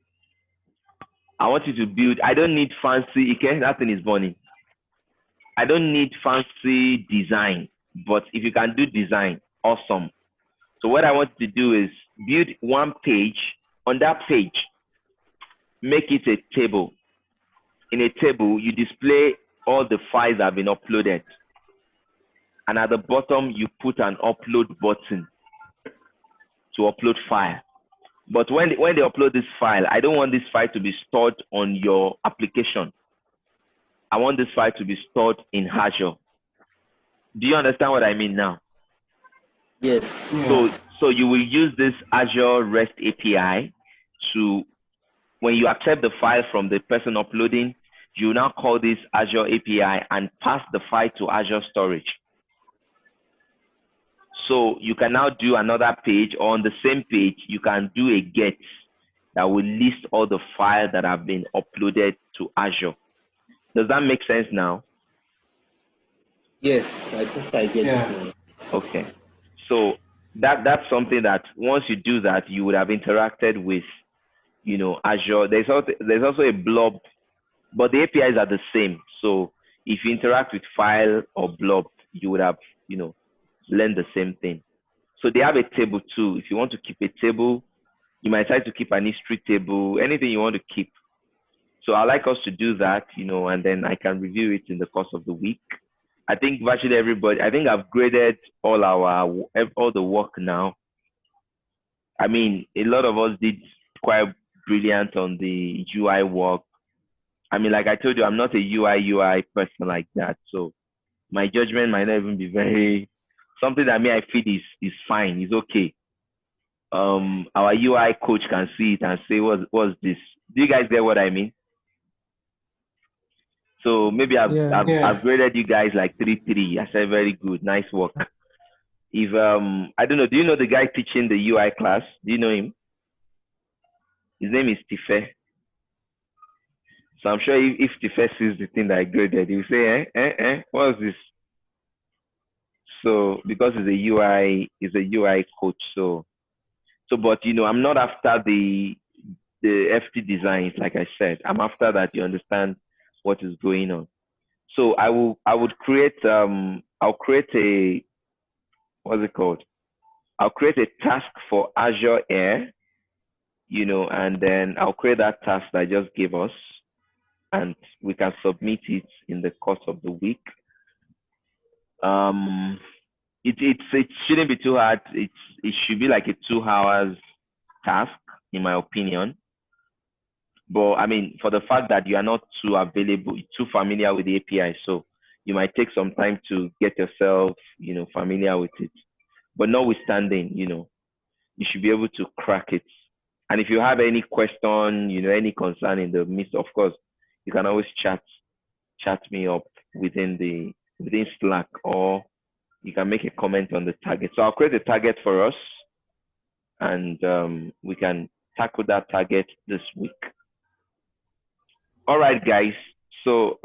I want you to build. I don't need fancy. Okay, that thing is burning. I don't need fancy design, but if you can do design, awesome. So what I want you to do is build one page. On that page, make it a table. In a table, you display all the files that have been uploaded. And at the bottom, you put an upload button to upload file. But when they upload this file, I don't want this file to be stored on your application. I want this file to be stored in Azure. Do you understand what I mean now? Yes. So you will use this Azure REST API to, when you accept the file from the person uploading, you now call this Azure API and pass the file to Azure Storage. So you can now do another page, or on the same page, you can do a get that will list all the files that have been uploaded to Azure. Does that make sense now? Yes, I think I get it now. Okay. So that's something that once you do that, you would have interacted with, Azure. There's also a blob, but the APIs are the same. So if you interact with file or blob, you would have, learned the same thing. So they have a table too. If you want to keep a table, you might try to keep an history table, anything you want to keep. So I like us to do that, and then I can review it in the course of the week. I think virtually everybody, I think I've graded all the work now. I mean, a lot of us did quite brilliant on the UI work. I mean, like I told you, I'm not a UI person like that. So my judgment might not even be very, something that I feel is fine, is okay. Our UI coach can see it and say, what's this? Do you guys get what I mean? So maybe I've graded you guys like 3-3. I said very good, nice work. If I don't know, do you know the guy teaching the UI class? Do you know him? His name is Tife. So I'm sure if Tife sees the thing that I graded, he'll say, what's this? So because he's a UI coach, so but I'm not after the FT designs, like I said. I'm after that you understand what is going on. So I would create I'll create a, what's it called? I'll create a task for Azure Air, and then I'll create that task that I just gave us, and we can submit it in the course of the week. It shouldn't be too hard. It should be like a 2 hours task, in my opinion. But I mean, for the fact that you are not too familiar with the API, so you might take some time to get yourself, familiar with it. But notwithstanding, you should be able to crack it. And if you have any question, any concern in the midst, of course, you can always chat me up within Slack, or you can make a comment on the target. So I'll create a target for us, and we can tackle that target this week. All right, guys. So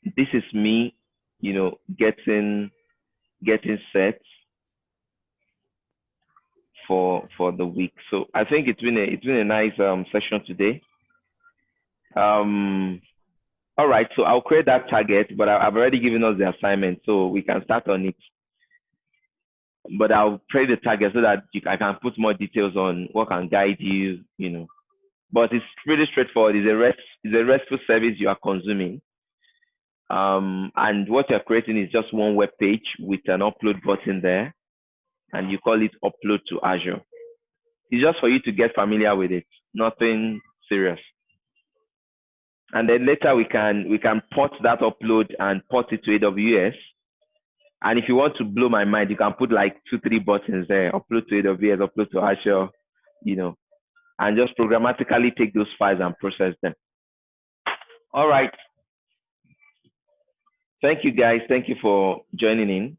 this is me, getting set for the week. So I think it's been a nice session today. All right, so I'll create that target, but I've already given us the assignment, so we can start on it. But I'll create the target so that I can put more details on what can guide you, But it's pretty straightforward. It's a RESTful service you are consuming. And what you're creating is just one web page with an upload button there, and you call it upload to Azure. It's just for you to get familiar with it, nothing serious. And then later we can port that upload and port it to AWS. And if you want to blow my mind, you can put like 2-3 buttons there: upload to AWS, upload to Azure, and just programmatically take those files and process them. All right. Thank you, guys. Thank you for joining in.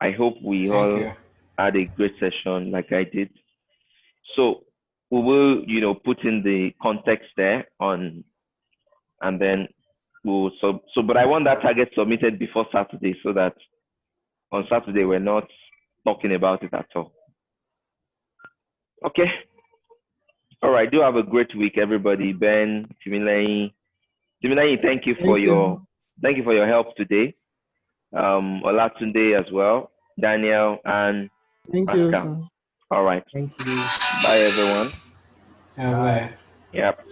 I hope we all had a great session like I did. So we will, put in the context there on, and then we'll, but I want that target submitted before Saturday, so that on Saturday we're not talking about it at all. Okay. All right. Do have a great week, everybody. Ben, Timileyin, thank you for your help today. Olatunde as well, Daniel, and Thank Pascal. you. All right. Thank you. Bye, everyone. Bye. Yep.